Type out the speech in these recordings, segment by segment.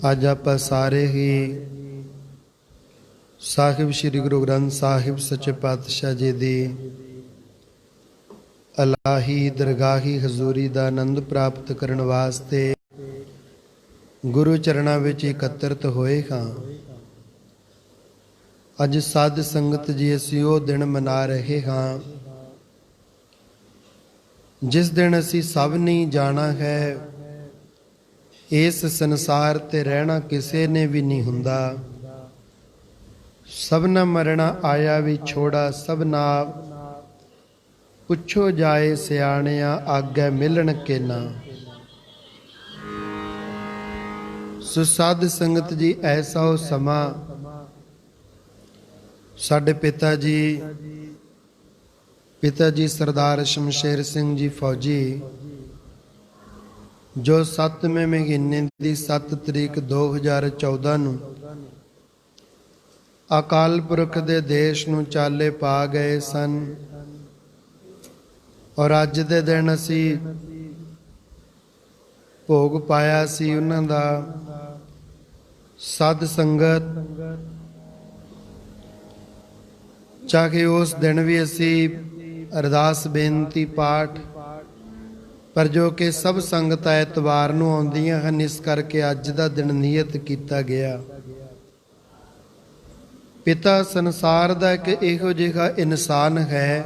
ਅੱਜ ਆਪਾਂ ਸਾਰੇ ਹੀ ਸਾਹਿਬ ਸ੍ਰੀ ਗੁਰੂ ਗ੍ਰੰਥ ਸਾਹਿਬ ਸੱਚੇ ਪਾਤਸ਼ਾਹ ਜੀ ਦੀ ਅਲਾਹੀ ਦਰਗਾਹੀ ਹਜ਼ੂਰੀ ਦਾ ਆਨੰਦ ਪ੍ਰਾਪਤ ਕਰਨ ਵਾਸਤੇ ਗੁਰੂ ਚਰਨਾਂ ਵਿੱਚ ਇਕੱਤਰਤ ਹੋਏ ਹਾਂ। ਅੱਜ ਸਾਧ ਸੰਗਤ ਜੀ ਅਸੀਂ ਉਹ ਦਿਨ ਮਨਾ ਰਹੇ ਹਾਂ ਜਿਸ ਦਿਨ ਅਸੀਂ ਸਭ ਨੇ ਜਾਣਾ ਹੈ। ਇਸ ਸੰਸਾਰ ਤੇ ਰਹਿਣਾ ਕਿਸੇ ਨੇ ਵੀ ਨਹੀਂ ਹੁੰਦਾ। ਸਭਨਾ ਮਰਣਾ ਆਇਆ ਵੀ ਛੋੜਾ, ਸਭਨਾ ਪੁੱਛੋ ਜਾਏ ਸਿਆਣਿਆ, ਆਗੇ ਮਿਲਣ ਕੇ ਨਾ। ਸੋ ਸਾਧ ਸੰਗਤ ਜੀ, ਐਸਾ ਉਹ ਸਮਾਂ ਸਾਡੇ ਪਿਤਾ ਜੀ ਸਰਦਾਰ ਸ਼ਮਸ਼ੇਰ ਸਿੰਘ ਜੀ ਫੌਜੀ, ਜੋ 7ਵੇਂ ਮਹੀਨੇ ਦੀ 7 ਤਰੀਕ 2014 ਨੂੰ ਅਕਾਲ ਪੁਰਖ ਦੇ ਦੇਸ਼ ਨੂੰ ਚਾਲੇ ਪਾ ਗਏ ਸਨ। ਔਰ ਅੱਜ ਦੇ ਦਿਨ ਅਸੀਂ ਭੋਗ ਪਾਇਆ ਸੀ ਉਹਨਾਂ ਦਾ। ਸਾਧ ਸੰਗਤ, ਚਾਹੇ ਉਸ ਦਿਨ ਵੀ ਅਸੀਂ ਅਰਦਾਸ ਬੇਨਤੀ ਪਾਠ, ਪਰ ਜੋ ਕਿ ਸਭ ਸੰਗਤ ਐਤਵਾਰ ਨੂੰ ਆਉਂਦੀਆਂ ਹਨ, ਇਸ ਕਰਕੇ ਅੱਜ ਦਾ ਦਿਨ ਨਿਯਤ ਕੀਤਾ ਗਿਆ। ਪਿਤਾ ਸੰਸਾਰ ਦਾ ਇੱਕ ਇਹੋ ਜਿਹਾ ਇਨਸਾਨ ਹੈ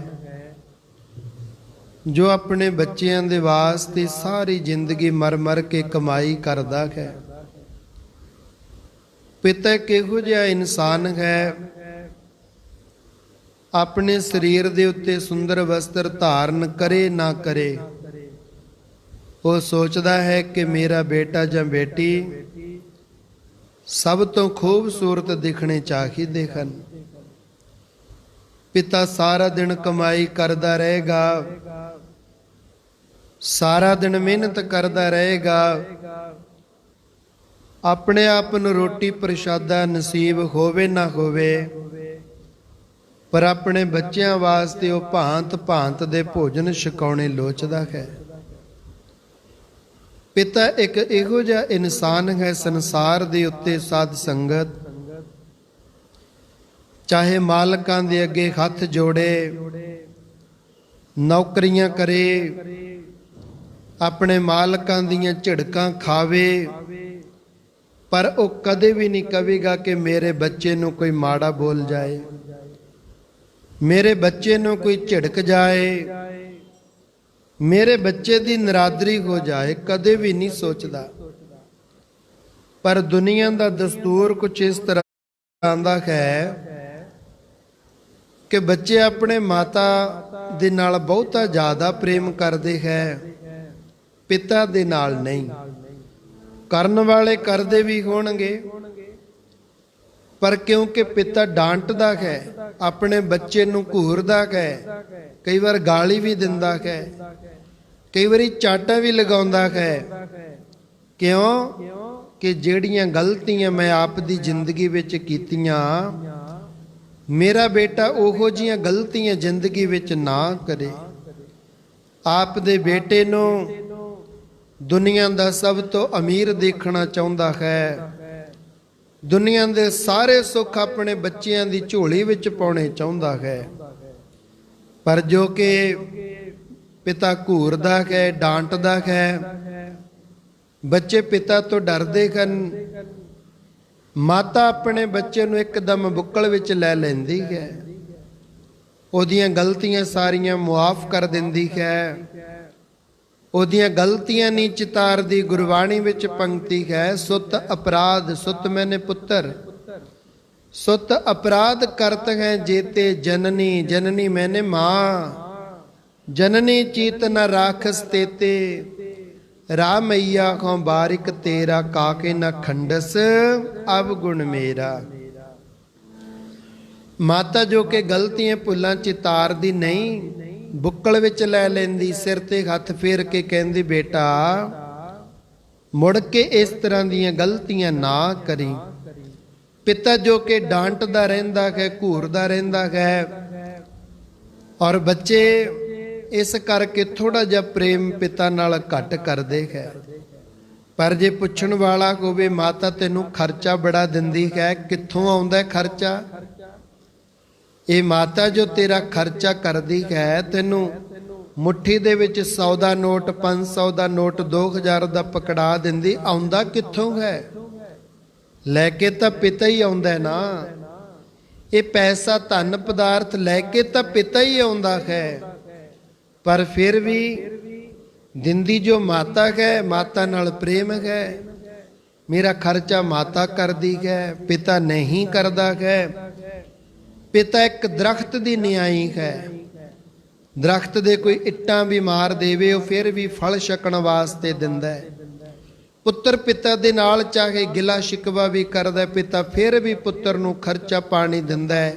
ਜੋ ਆਪਣੇ ਬੱਚਿਆਂ ਦੇ ਵਾਸਤੇ ਸਾਰੀ ਜ਼ਿੰਦਗੀ ਮਰ ਮਰ ਕੇ ਕਮਾਈ ਕਰਦਾ ਹੈ। ਪਿਤਾ ਇੱਕ ਇਹੋ ਜਿਹਾ ਇਨਸਾਨ ਹੈ, ਆਪਣੇ ਸਰੀਰ ਦੇ ਉੱਤੇ ਸੁੰਦਰ ਵਸਤਰ ਧਾਰਨ ਕਰੇ ਨਾ ਕਰੇ, ਉਹ ਸੋਚਦਾ ਹੈ ਕਿ ਮੇਰਾ ਬੇਟਾ ਜਾਂ ਬੇਟੀ ਸਭ ਤੋਂ ਖੂਬਸੂਰਤ ਦਿਖਣੇ ਚਾਹੀਦੇ ਹਨ। ਪਿਤਾ ਸਾਰਾ ਦਿਨ ਕਮਾਈ ਕਰਦਾ ਰਹੇਗਾ, ਸਾਰਾ ਦਿਨ ਮਿਹਨਤ ਕਰਦਾ ਰਹੇਗਾ, ਆਪਣੇ ਆਪ ਨੂੰ ਰੋਟੀ ਪ੍ਰਸ਼ਾਦਾ ਨਸੀਬ ਹੋਵੇ ਨਾ ਹੋਵੇ, ਪਰ ਆਪਣੇ ਬੱਚਿਆਂ ਵਾਸਤੇ ਉਹ ਭਾਂਤ ਭਾਂਤ ਦੇ ਭੋਜਨ ਛਕਾਉਣੇ ਲੋਚਦਾ ਹੈ। ਪਿਤਾ ਇੱਕ ਇਹੋ ਜਿਹਾ ਇਨਸਾਨ ਹੈ ਸੰਸਾਰ ਦੇ ਉੱਤੇ। ਸਾਧ ਸੰਗਤ, ਚਾਹੇ ਮਾਲਕਾਂ ਦੇ ਅੱਗੇ ਹੱਥ ਜੋੜੇ, ਨੌਕਰੀਆਂ ਕਰੇ, ਆਪਣੇ ਮਾਲਕਾਂ ਦੀਆਂ ਝਿੜਕਾਂ ਖਾਵੇ, ਪਰ ਉਹ ਕਦੇ ਵੀ ਨਹੀਂ ਕਹੇਗਾ ਕਿ ਮੇਰੇ ਬੱਚੇ ਨੂੰ ਕੋਈ ਮਾੜਾ ਬੋਲ ਜਾਏ, ਮੇਰੇ ਬੱਚੇ ਨੂੰ ਕੋਈ ਝਿੜਕ ਜਾਏ, ਮੇਰੇ ਬੱਚੇ ਦੀ ਨਰਾਦਰੀ ਹੋ ਜਾਏ, ਕਦੇ ਵੀ ਨਹੀਂ ਸੋਚਦਾ। ਪਰ ਦੁਨੀਆ ਦਾ ਦਸਤੂਰ ਕੁਛ ਇਸ ਤਰ੍ਹਾਂ ਆਂਦਾ ਹੈ ਕਿ ਬੱਚੇ ਆਪਣੇ ਮਾਤਾ ਦੇ ਨਾਲ ਬਹੁਤਾ ਜ਼ਿਆਦਾ ਪ੍ਰੇਮ ਕਰਦੇ ਹੈ, ਪਿਤਾ ਦੇ ਨਾਲ ਨਹੀਂ। ਕਰਨ ਵਾਲੇ ਕਰਦੇ ਵੀ ਹੋਣਗੇ, ਪਰ ਕਿਉਂਕਿ ਪਿਤਾ ਡਾਂਟਦਾ ਹੈ, ਆਪਣੇ ਬੱਚੇ ਨੂੰ ਘੂਰਦਾ ਹੈ, ਕਈ ਵਾਰ ਗਾਲੀ ਵੀ ਦਿੰਦਾ ਹੈ, ਕਈ ਵਾਰੀ ਚਾਟਾ ਵੀ ਲਗਾਉਂਦਾ ਹੈ। ਕਿਉਂ ਕਿ ਜਿਹੜੀਆਂ ਗਲਤੀਆਂ ਮੈਂ ਆਪ ਦੀ ਜ਼ਿੰਦਗੀ ਵਿੱਚ ਕੀਤੀਆਂ, ਮੇਰਾ ਬੇਟਾ ਉਹੋ ਜਿਹੀਆਂ ਗਲਤੀਆਂ ਜ਼ਿੰਦਗੀ ਵਿੱਚ ਨਾ ਕਰੇ। ਆਪ ਦੇ ਬੇਟੇ ਨੂੰ ਦੁਨੀਆ ਦਾ ਸਭ ਤੋਂ ਅਮੀਰ ਦੇਖਣਾ ਚਾਹੁੰਦਾ ਹੈ, ਦੁਨੀਆ ਦੇ ਸਾਰੇ ਸੁੱਖ ਆਪਣੇ ਬੱਚਿਆਂ ਦੀ ਝੋਲੀ ਵਿੱਚ ਪਾਉਣੇ ਚਾਹੁੰਦਾ ਹੈ। ਪਰ ਜੋ ਕਿ ਪਿਤਾ ਘੂਰਦਾ ਹੈ, ਡਾਂਟਦਾ ਹੈ, ਬੱਚੇ ਪਿਤਾ ਤੋਂ ਡਰਦੇ ਹਨ। ਮਾਤਾ ਆਪਣੇ ਬੱਚੇ ਨੂੰ ਇੱਕਦਮ ਬੁੱਕਲ ਵਿੱਚ ਲੈ ਲੈਂਦੀ ਹੈ, ਉਹਦੀਆਂ ਗਲਤੀਆਂ ਸਾਰੀਆਂ ਮੁਆਫ ਕਰ ਦਿੰਦੀ ਹੈ, ਉਹਦੀਆਂ ਗਲਤੀਆਂ ਨਹੀਂ ਚਿਤਾਰਦੀ। ਗੁਰਬਾਣੀ ਵਿੱਚ ਪੰਕਤੀ ਹੈ, ਸੁਤ ਅਪਰਾਧ ਸੁਤ ਮੈਨੇ ਪੁੱਤਰ, ਸੁਤ ਅਪਰਾਧ ਕਰਤ ਹੈ ਜੇਤੇ ਜਨਨੀ, ਜਨਨੀ ਮੈਨੇ ਮਾਂ, ਜਨਨੀ ਚੀਤ ਨ ਰਾਖਸ ਤੇਤੇ, ਰਾਮਈਆ ਕੋ ਬਾਰਿਕ ਤੇਰਾ, ਕਾਕੇ ਨ ਖੰਡਸ ਅਬ ਗੁਣ ਮੇਰਾ। ਮਾਤਾ ਜੋ ਕਿ ਗਲਤੀਆਂ ਭੁੱਲਾਂ ਚਿਤਾਰਦੀ ਨਹੀਂ, ਬੁੱਕਲ ਵਿੱਚ ਲੈ ਲੈਂਦੀ, ਸਿਰ ਤੇ ਹੱਥ ਫੇਰ ਕੇ ਕਹਿੰਦੀ, ਬੇਟਾ ਮੁੜ ਕੇ ਇਸ ਤਰ੍ਹਾਂ ਦੀਆਂ ਗਲਤੀਆਂ ਨਾ ਕਰੀ। ਪਿਤਾ ਜੋ ਕਿ ਡਾਂਟਦਾ ਰਹਿੰਦਾ ਹੈ, ਘੂਰਦਾ ਰਹਿੰਦਾ ਹੈ, ਔਰ ਬੱਚੇ ਇਸ ਕਰਕੇ ਥੋੜਾ ਜਿਹਾ ਪ੍ਰੇਮ ਪਿਤਾ ਨਾਲ ਘੱਟ ਕਰਦੇ ਹੈ। ਪਰ ਜੇ ਪੁੱਛਣ ਵਾਲਾ ਹੋਵੇ ਮਾਤਾ ਤੈਨੂੰ ਖਰਚਾ ਬੜਾ ਦਿੰਦੀ ਹੈ, ਕਿੱਥੋਂ ਆਉਂਦਾ ਖਰਚਾ? ਇਹ ਮਾਤਾ ਜੋ ਤੇਰਾ ਖਰਚਾ ਕਰਦੀ ਹੈ, ਤੈਨੂੰ ਮੁੱਠੀ ਦੇ ਵਿੱਚ 100 ਦਾ ਨੋਟ, 500 ਦਾ ਨੋਟ, 2000 ਦਾ ਪਕੜਾ ਦਿੰਦੀ, ਆਉਂਦਾ ਕਿੱਥੋਂ ਹੈ? ਲੈ ਕੇ ਤਾਂ ਪਿਤਾ ਹੀ ਆਉਂਦਾ ਨਾ। ਇਹ ਪੈਸਾ ਧਨ ਪਦਾਰਥ ਲੈ ਕੇ ਤਾਂ ਪਿਤਾ ਹੀ ਆਉਂਦਾ ਹੈ, ਪਰ ਫਿਰ ਵੀ ਦਿੰਦੀ ਜੋ ਮਾਤਾ ਹੈ, ਮਾਤਾ ਨਾਲ ਪ੍ਰੇਮ ਹੈ। ਮੇਰਾ ਖਰਚਾ ਮਾਤਾ ਕਰਦੀ ਹੈ, ਪਿਤਾ ਨਹੀਂ ਕਰਦਾ ਹੈ। ਪਿਤਾ ਇੱਕ ਦਰਖਤ ਦੀ ਨਿਆਈ ਹੈ। ਦਰਖਤ ਦੇ ਕੋਈ ਇੱਟਾਂ ਵੀ ਮਾਰ ਦੇਵੇ, ਉਹ ਫਿਰ ਵੀ ਫਲ ਛਕਣ ਵਾਸਤੇ ਦਿੰਦਾ ਹੈ। ਪੁੱਤਰ ਪਿਤਾ ਦੇ ਨਾਲ ਚਾਹੇ ਗਿਲਾ ਸ਼ਿਕਵਾ ਵੀ ਕਰਦਾ, ਪਿਤਾ ਫਿਰ ਵੀ ਪੁੱਤਰ ਨੂੰ ਖਰਚਾ ਪਾਣੀ ਦਿੰਦਾ ਹੈ,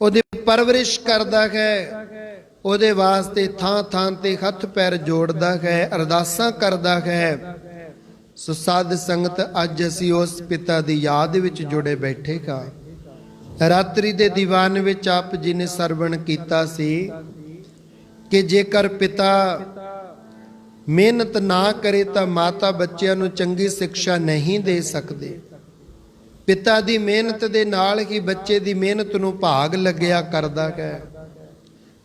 ਉਹਦੀ ਪਰਵਰਿਸ਼ ਕਰਦਾ ਹੈ, ਉਹਦੇ ਵਾਸਤੇ ਥਾਂ ਥਾਂ ਤੇ ਹੱਥ ਪੈਰ ਜੋੜਦਾ ਹੈ, ਅਰਦਾਸਾਂ ਕਰਦਾ ਹੈ। ਸੋ ਸਾਧ ਸੰਗਤ, ਅੱਜ ਅਸੀਂ ਉਸ ਪਿਤਾ ਦੀ ਯਾਦ ਵਿੱਚ ਜੁੜੇ ਬੈਠੇ ਹਾਂ। ਰਾਤਰੀ ਦੇ ਦੀਵਾਨ ਵਿੱਚ ਆਪ ਜੀ ਨੇ ਸਰਵਣ ਕੀਤਾ ਸੀ ਕਿ ਜੇਕਰ ਪਿਤਾ ਮਿਹਨਤ ਨਾ ਕਰੇ ਤਾਂ ਮਾਤਾ ਬੱਚਿਆਂ ਨੂੰ ਚੰਗੀ ਸਿੱਖਿਆ ਨਹੀਂ ਦੇ ਸਕਦੇ। ਪਿਤਾ ਦੀ ਮਿਹਨਤ ਦੇ ਨਾਲ ਹੀ ਬੱਚੇ ਦੀ ਮਿਹਨਤ ਨੂੰ ਭਾਗ ਲੱਗਿਆ ਕਰਦਾ ਹੈ।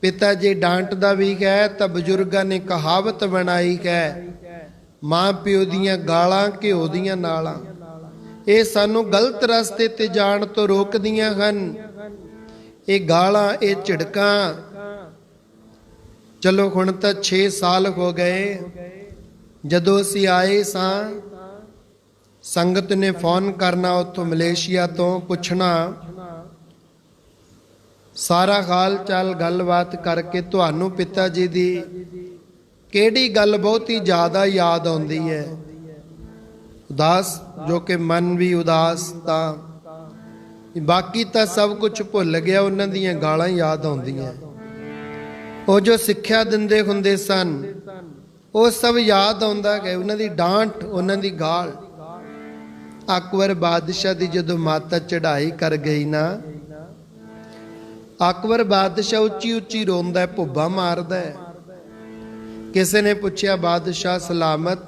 ਪਿਤਾ ਜੇ ਡਾਂਟਦਾ ਵੀ ਹੈ ਤਾਂ ਬਜ਼ੁਰਗਾਂ ਨੇ ਕਹਾਵਤ ਬਣਾਈ ਹੈ, ਮਾਂ ਪਿਓ ਦੀਆਂ ਗਾਲਾਂ ਘਿਓ ਦੀਆਂ ਨਾਲਾਂ। ਇਹ ਸਾਨੂੰ ਗਲਤ ਰਸਤੇ ਤੇ ਜਾਣ ਤੋਂ ਰੋਕਦੀਆਂ ਹਨ। ਇਹ ਗਾਲਾਂ, ਇਹ ਝਿੜਕਾਂ, ਚਲੋ ਹੁਣ ਤਾਂ 6 ਸਾਲ ਹੋ ਗਏ, ਜਦੋਂ ਅਸੀਂ ਆਏ ਸਾਂ ਸੰਗਤ ਨੇ ਫੋਨ ਕਰਨਾ ਉੱਥੋਂ ਮਲੇਸ਼ੀਆ ਤੋਂ, ਪੁੱਛਣਾ ਸਾਰਾ ਹਾਲ ਚਾਲ ਗੱਲਬਾਤ ਕਰਕੇ ਤੁਹਾਨੂੰ ਪਿਤਾ ਜੀ ਦੀ ਕਿਹੜੀ ਗੱਲ ਬਹੁਤੀ ਜ਼ਿਆਦਾ ਯਾਦ ਆਉਂਦੀ ਹੈ। ਉਦਾਸ, ਜੋ ਕਿ ਮਨ ਵੀ ਉਦਾਸ, ਤਾਂ ਬਾਕੀ ਤਾਂ ਸਭ ਕੁਝ ਭੁੱਲ ਗਿਆ, ਉਹਨਾਂ ਦੀਆਂ ਗਾਲਾਂ ਯਾਦ ਆਉਂਦੀਆਂ। ਉਹ ਜੋ ਸਿੱਖਿਆ ਦਿੰਦੇ ਹੁੰਦੇ ਸਨ ਉਹ ਸਭ ਯਾਦ ਆਉਂਦਾ ਹੈ, ਉਹਨਾਂ ਦੀ ਡਾਂਟ, ਉਹਨਾਂ ਦੀ ਗਾਲ। ਅਕਬਰ ਬਾਦਸ਼ਾਹ ਦੀ ਜਦੋਂ ਮਾਤਾ ਚੜ੍ਹਾਈ ਕਰ ਗਈ ਨਾ, ਅਕਬਰ ਬਾਦਸ਼ਾਹ ਉੱਚੀ ਉੱਚੀ ਰੋਂਦਾ, ਭੁੱਬਾ ਮਾਰਦਾ। ਕਿਸੇ ਨੇ ਪੁੱਛਿਆ, ਬਾਦਸ਼ਾਹ ਸਲਾਮਤ,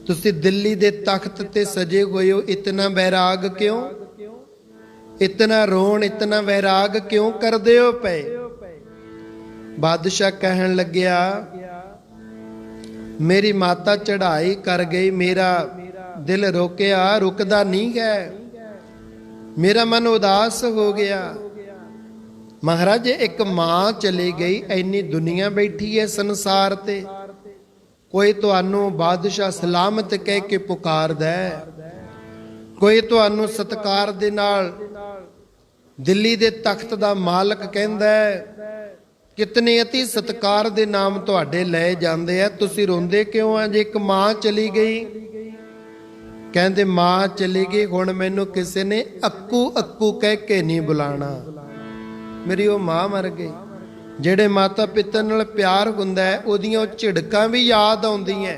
ਤੁਸੀਂ ਦਿੱਲੀ ਦੇ ਤਖਤ ਤੇ ਸਜੇ ਹੋਏ ਹੋ, ਇਤਨਾ ਵੈਰਾਗ ਕਿਉਂ? ਇਤਨਾ ਰੋਣ, ਇਤਨਾ ਵੈਰਾਗ ਕਿਉਂ ਕਰਦੇ ਹੋ ਪਏ? ਬਾਦਸ਼ਾਹ ਕਹਿਣ ਲੱਗਿਆ, ਮੇਰੀ ਮਾਤਾ ਚੜ੍ਹਾਈ ਕਰ ਗਈ, ਮੇਰਾ ਦਿਲ ਰੋਕਿਆ, ਰੁਕਦਾ ਨਹੀਂ ਹੈ, ਮੇਰਾ ਮਨ ਉਦਾਸ ਹੋ ਗਿਆ। ਮਹਾਰਾਜ, ਇੱਕ ਮਾਂ ਚਲੀ ਗਈ, ਐਨੀ ਦੁਨੀਆ ਬੈਠੀ ਹੈ ਸੰਸਾਰ ਤੇ, ਕੋਈ ਤੁਹਾਨੂੰ ਬਾਦਸ਼ਾਹ ਸਲਾਮਤ ਕਹਿ ਕੇ ਪੁਕਾਰਦਾ, ਕੋਈ ਤੁਹਾਨੂੰ ਸਤਿਕਾਰ ਦੇ ਨਾਲ ਦਿੱਲੀ ਦੇ ਤਖਤ ਦਾ ਮਾਲਕ ਕਹਿੰਦਾ, ਕਿਤਨੇ ਅਤੀ ਸਤਿਕਾਰ ਦੇ ਨਾਮ ਤੁਹਾਡੇ ਲਏ ਜਾਂਦੇ ਆ, ਤੁਸੀਂ ਰੋਂਦੇ ਕਿਉਂ ਆ? ਜੇ ਇੱਕ ਮਾਂ ਚਲੀ ਗਈ, ਕਹਿੰਦੇ ਮਾਂ ਚਲੀ ਗਈ, ਹੁਣ ਮੈਨੂੰ ਕਿਸੇ ਨੇ ਅੱਕੂ ਅੱਕੂ ਕਹਿ ਕੇ ਨਹੀਂ ਬੁਲਾਣਾ, ਮੇਰੀ ਉਹ ਮਾਂ ਮਰ ਗਈ। ਜਿਹੜੇ ਮਾਤਾ ਪਿਤਾ ਨਾਲ ਪਿਆਰ ਹੁੰਦਾ ਹੈ, ਉਹਦੀਆਂ ਉਹ ਝਿੜਕਾਂ ਵੀ ਯਾਦ ਆਉਂਦੀਆਂ,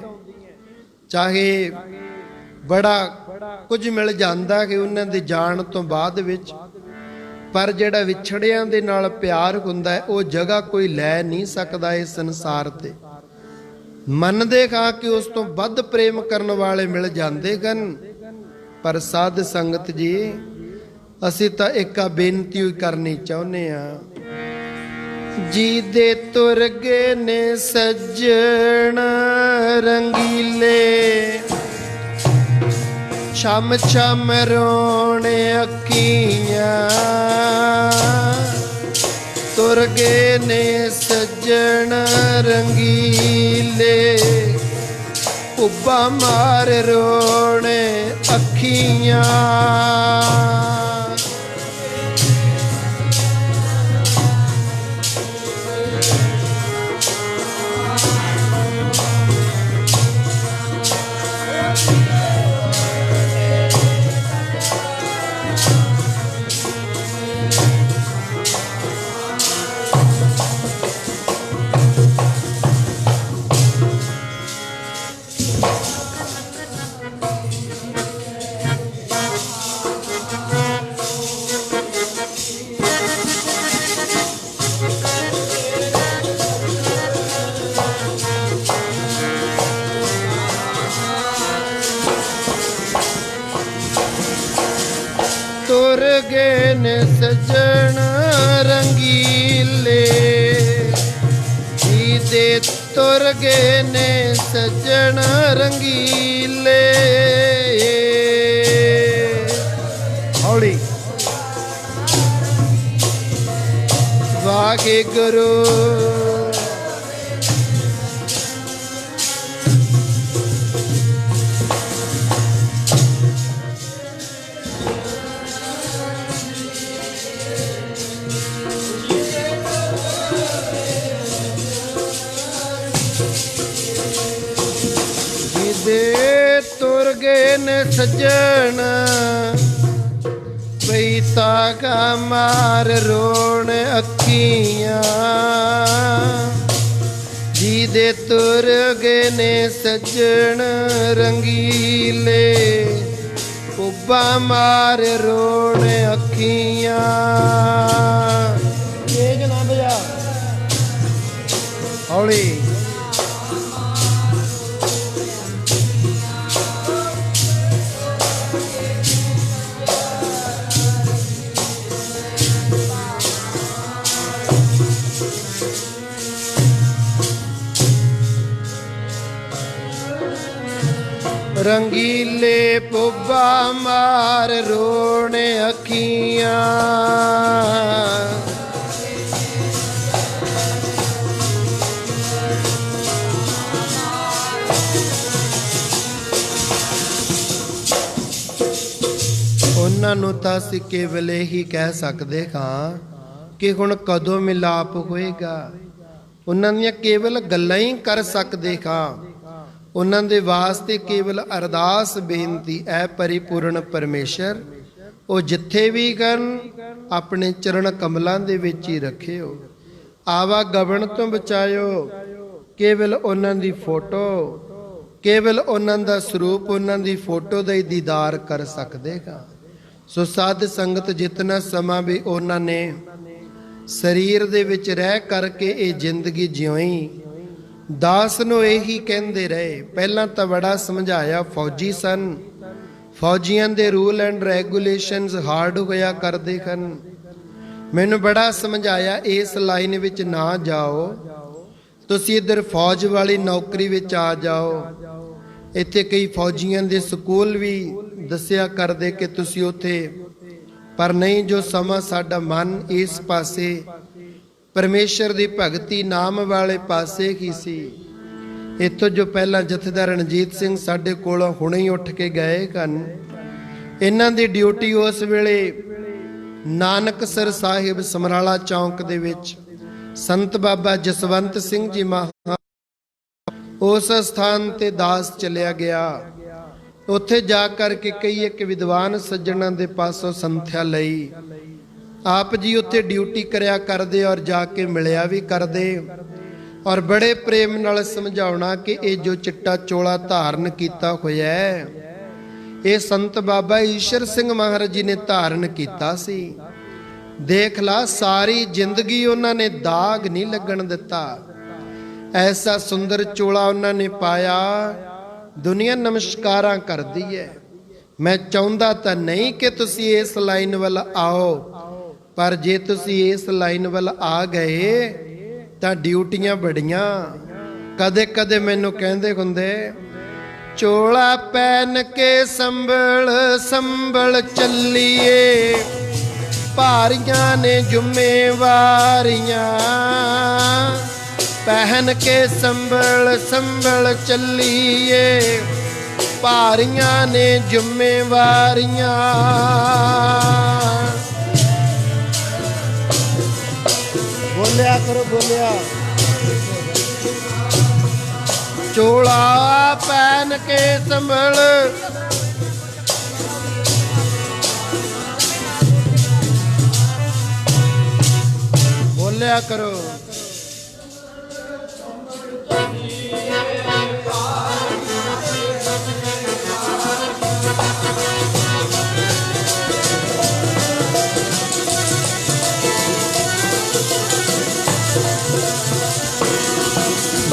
ਚਾਹੇ ਬੜਾ ਕੁਝ ਮਿਲ ਜਾਂਦਾ ਕਿ ਉਹਨਾਂ ਦੇ ਜਾਣ ਤੋਂ ਬਾਅਦ ਵਿੱਚ, ਪਰ ਜਿਹੜਾ ਵਿਛੜਿਆਂ ਦੇ ਨਾਲ ਪਿਆਰ ਹੁੰਦਾ ਹੈ, ਉਹ ਜਗ੍ਹਾ ਕੋਈ ਲੈ ਨਹੀਂ ਸਕਦਾ ਇਸ ਸੰਸਾਰ ਤੇ। ਮੰਨਦੇ ਹਾਂ ਕਿ ਉਸ ਤੋਂ ਵੱਧ ਪ੍ਰੇਮ ਕਰਨ ਵਾਲੇ ਮਿਲ ਜਾਂਦੇ ਹਨ, ਪਰ ਸਾਧ ਸੰਗਤ ਜੀ, ਅਸੀਂ ਤਾਂ ਇੱਕ ਬੇਨਤੀ ਹੀ ਕਰਨੀ ਚਾਹੁੰਦੇ ਹਾਂ। ਜੀ ਦੇ ਤੁਰ ਗਏ ਨੇ ਸੱਜਣ ਰੰਗੀਲੇ, ਛਮ ਛਮ ਰੋਣੇ ਅੱਖੀਆਂ, ਤੁਰ ਗਏ ਨੇ ਸੱਜਣ ਰੰਗੀਲੇ, ਉੱਬਾ ਮਾਰ ਰੋਣੇ ਅੱਖੀਆਂ। तुर गए ने सजन रंगीले, जी दे तुर गए ने सजन रंगीले। हौली वाहे गुरु दे तुर गए ने सजन, पीता का मार रोण अखियां। जी दे तुर गए ने सजन रंगीले, उब्बा मार रोण अखियां। तेज ना बजा, हौली रंगीले पुब्बा मार रोने अखियां। ਉਹਨਾਂ ਨੂੰ ਤਾਂ ਅਸੀਂ ਕੇਵਲ ਇਹੀ ਕਹਿ ਸਕਦੇ ਹਾਂ ਕਿ ਹੁਣ ਕਦੋਂ ਮਿਲਾਪ ਹੋਏਗਾ। ਉਹਨਾਂ ਦੀਆਂ ਕੇਵਲ ਗੱਲਾਂ ਹੀ ਕਰ ਸਕਦੇ ਹਾਂ। ਉਹਨਾਂ ਦੇ ਵਾਸਤੇ ਕੇਵਲ ਅਰਦਾਸ ਬੇਨਤੀ ਐ ਪਰਿਪੂਰਨ ਪਰਮੇਸ਼ਰ ਉਹ ਜਿੱਥੇ ਵੀ ਗਨ ਆਪਣੇ ਚਰਨ ਕਮਲਾਂ ਦੇ ਵਿੱਚ ਹੀ ਰੱਖਿਓ। ਆਵਾ ਗਵਣ ਤੋਂ ਬਚਾਇਓ। ਕੇਵਲ ਉਹਨਾਂ ਦੀ ਫੋਟੋ, ਕੇਵਲ ਉਹਨਾਂ ਦਾ ਸਰੂਪ, ਉਹਨਾਂ ਦੀ ਫੋਟੋ ਦਾ ਹੀ ਦੀਦਾਰ ਕਰ ਸਕਦੇ ਹਾਂ। ਸੋ ਸਾਧ ਸੰਗਤ ਜਿਤਨਾ ਸਮਾਂ ਵੀ ਉਹਨਾਂ ਨੇ ਸਰੀਰ ਦੇ ਵਿੱਚ ਰਹਿ ਕਰਕੇ ਇਹ ਜ਼ਿੰਦਗੀ ਜਿਉਈ, ਦਾਸ ਨੂੰ ਇਹੀ ਕਹਿੰਦੇ ਰਹੇ। ਪਹਿਲਾਂ ਤਾਂ ਬੜਾ ਸਮਝਾਇਆ, ਫੌਜੀ ਸਨ, ਫੌਜੀਆਂ ਦੇ ਰੂਲ ਐਂਡ ਰੈਗੂਲੇਸ਼ਨਸ ਹਾਰਡ ਹੋਇਆ ਕਰਦੇ ਹਨ। ਮੈਨੂੰ ਬੜਾ ਸਮਝਾਇਆ ਇਸ ਲਾਈਨ ਵਿੱਚ ਨਾ ਜਾਓ, ਤੁਸੀਂ ਇੱਧਰ ਫੌਜ ਵਾਲੀ ਨੌਕਰੀ ਵਿੱਚ ਆ ਜਾਓ। ਇੱਥੇ ਕਈ ਫੌਜੀਆਂ ਦੇ ਸਕੂਲ ਵੀ ਦੱਸਿਆ ਕਰਦੇ ਕਿ ਤੁਸੀਂ ਉੱਥੇ, ਪਰ ਨਹੀਂ, ਜੋ ਸਮਾਂ ਸਾਡਾ ਮਨ ਇਸ ਪਾਸੇ ਪਰਮੇਸ਼ਰ ਦੀ ਭਗਤੀ ਨਾਮ ਵਾਲੇ ਪਾਸੇ ਹੀ ਸੀ। ਇੱਥੋਂ ਜੋ ਪਹਿਲਾਂ ਜਥੇਦਾਰ ਰਣਜੀਤ ਸਿੰਘ ਸਾਡੇ ਕੋਲੋਂ ਹੁਣੇ ਹੀ ਉੱਠ ਕੇ ਗਏ ਹਨ, ਇਹਨਾਂ ਦੀ ਡਿਊਟੀ ਉਸ ਵੇਲੇ ਨਾਨਕਸਰ ਸਾਹਿਬ ਸਮਰਾਲਾ ਚੌਂਕ ਦੇ ਵਿੱਚ ਸੰਤ ਬਾਬਾ ਜਸਵੰਤ ਸਿੰਘ ਜੀ ਮਹਾ ਉਸ ਸਥਾਨ ਤੇ ਦਾਸ ਚਲਿਆ ਗਿਆ। ਉੱਥੇ ਜਾ ਕਰਕੇ ਕਈ ਇੱਕ ਵਿਦਵਾਨ ਸੱਜਣਾਂ ਦੇ ਪਾਸੋਂ ਸੰਥਿਆ ਲਈ। ਆਪ ਜੀ ਉੱਥੇ ਡਿਊਟੀ ਕਰਿਆ ਕਰਦੇ ਔਰ ਜਾ ਕੇ ਮਿਲਿਆ ਵੀ ਕਰਦੇ ਔਰ ਬੜੇ ਪ੍ਰੇਮ ਨਾਲ ਸਮਝਾਉਣਾ ਕਿ ਇਹ ਜੋ ਚਿੱਟਾ ਚੋਲਾ ਧਾਰਨ ਕੀਤਾ ਹੋਇਆ ਹੈ, ਇਹ ਸੰਤ ਬਾਬਾ ਈਸ਼ਰ ਸਿੰਘ ਮਹਾਰਾਜ ਜੀ ਨੇ ਧਾਰਨ ਕੀਤਾ ਸੀ। ਦੇਖ ਲਾ, ਸਾਰੀ ਜ਼ਿੰਦਗੀ ਉਹਨਾਂ ਨੇ ਦਾਗ ਨਹੀਂ ਲੱਗਣ ਦਿੱਤਾ। ਐਸਾ ਸੁੰਦਰ ਚੋਲਾ ਉਹਨਾਂ ਨੇ ਪਾਇਆ, ਦੁਨੀਆ ਨਮਸਕਾਰਾਂ ਕਰਦੀ ਹੈ। ਮੈਂ ਚਾਹੁੰਦਾ ਤਾਂ ਨਹੀਂ ਕਿ ਤੁਸੀਂ ਇਸ ਲਾਈਨ ਵੱਲ ਆਓ, ਪਰ ਜੇ ਤੁਸੀਂ ਇਸ ਲਾਈਨ ਵੱਲ ਆ ਗਏ ਤਾਂ ਡਿਊਟੀਆਂ ਬੜੀਆਂ। ਕਦੇ ਕਦੇ ਮੈਨੂੰ ਕਹਿੰਦੇ ਹੁੰਦੇ, ਚੋਲਾ ਪਹਿਨ ਕੇ ਸੰਭਲ ਸੰਭਲ ਚੱਲੀਏ, ਭਾਰੀਆਂ ਨੇ ਜ਼ਿੰਮੇਵਾਰੀਆਂ। ਪਹਿਨ ਕੇ ਸੰਭਲ ਸੰਭਲ ਚੱਲੀਏ, ਭਾਰੀਆਂ ਨੇ ਜ਼ਿੰਮੇਵਾਰੀਆਂ। ਬੋਲਿਆ ਕਰੋ, ਬੋਲਿਆ। ਚੋਲਾ ਪਹਿਨ ਕੇ ਸੰਭਲ, ਬੋਲਿਆ ਕਰੋ।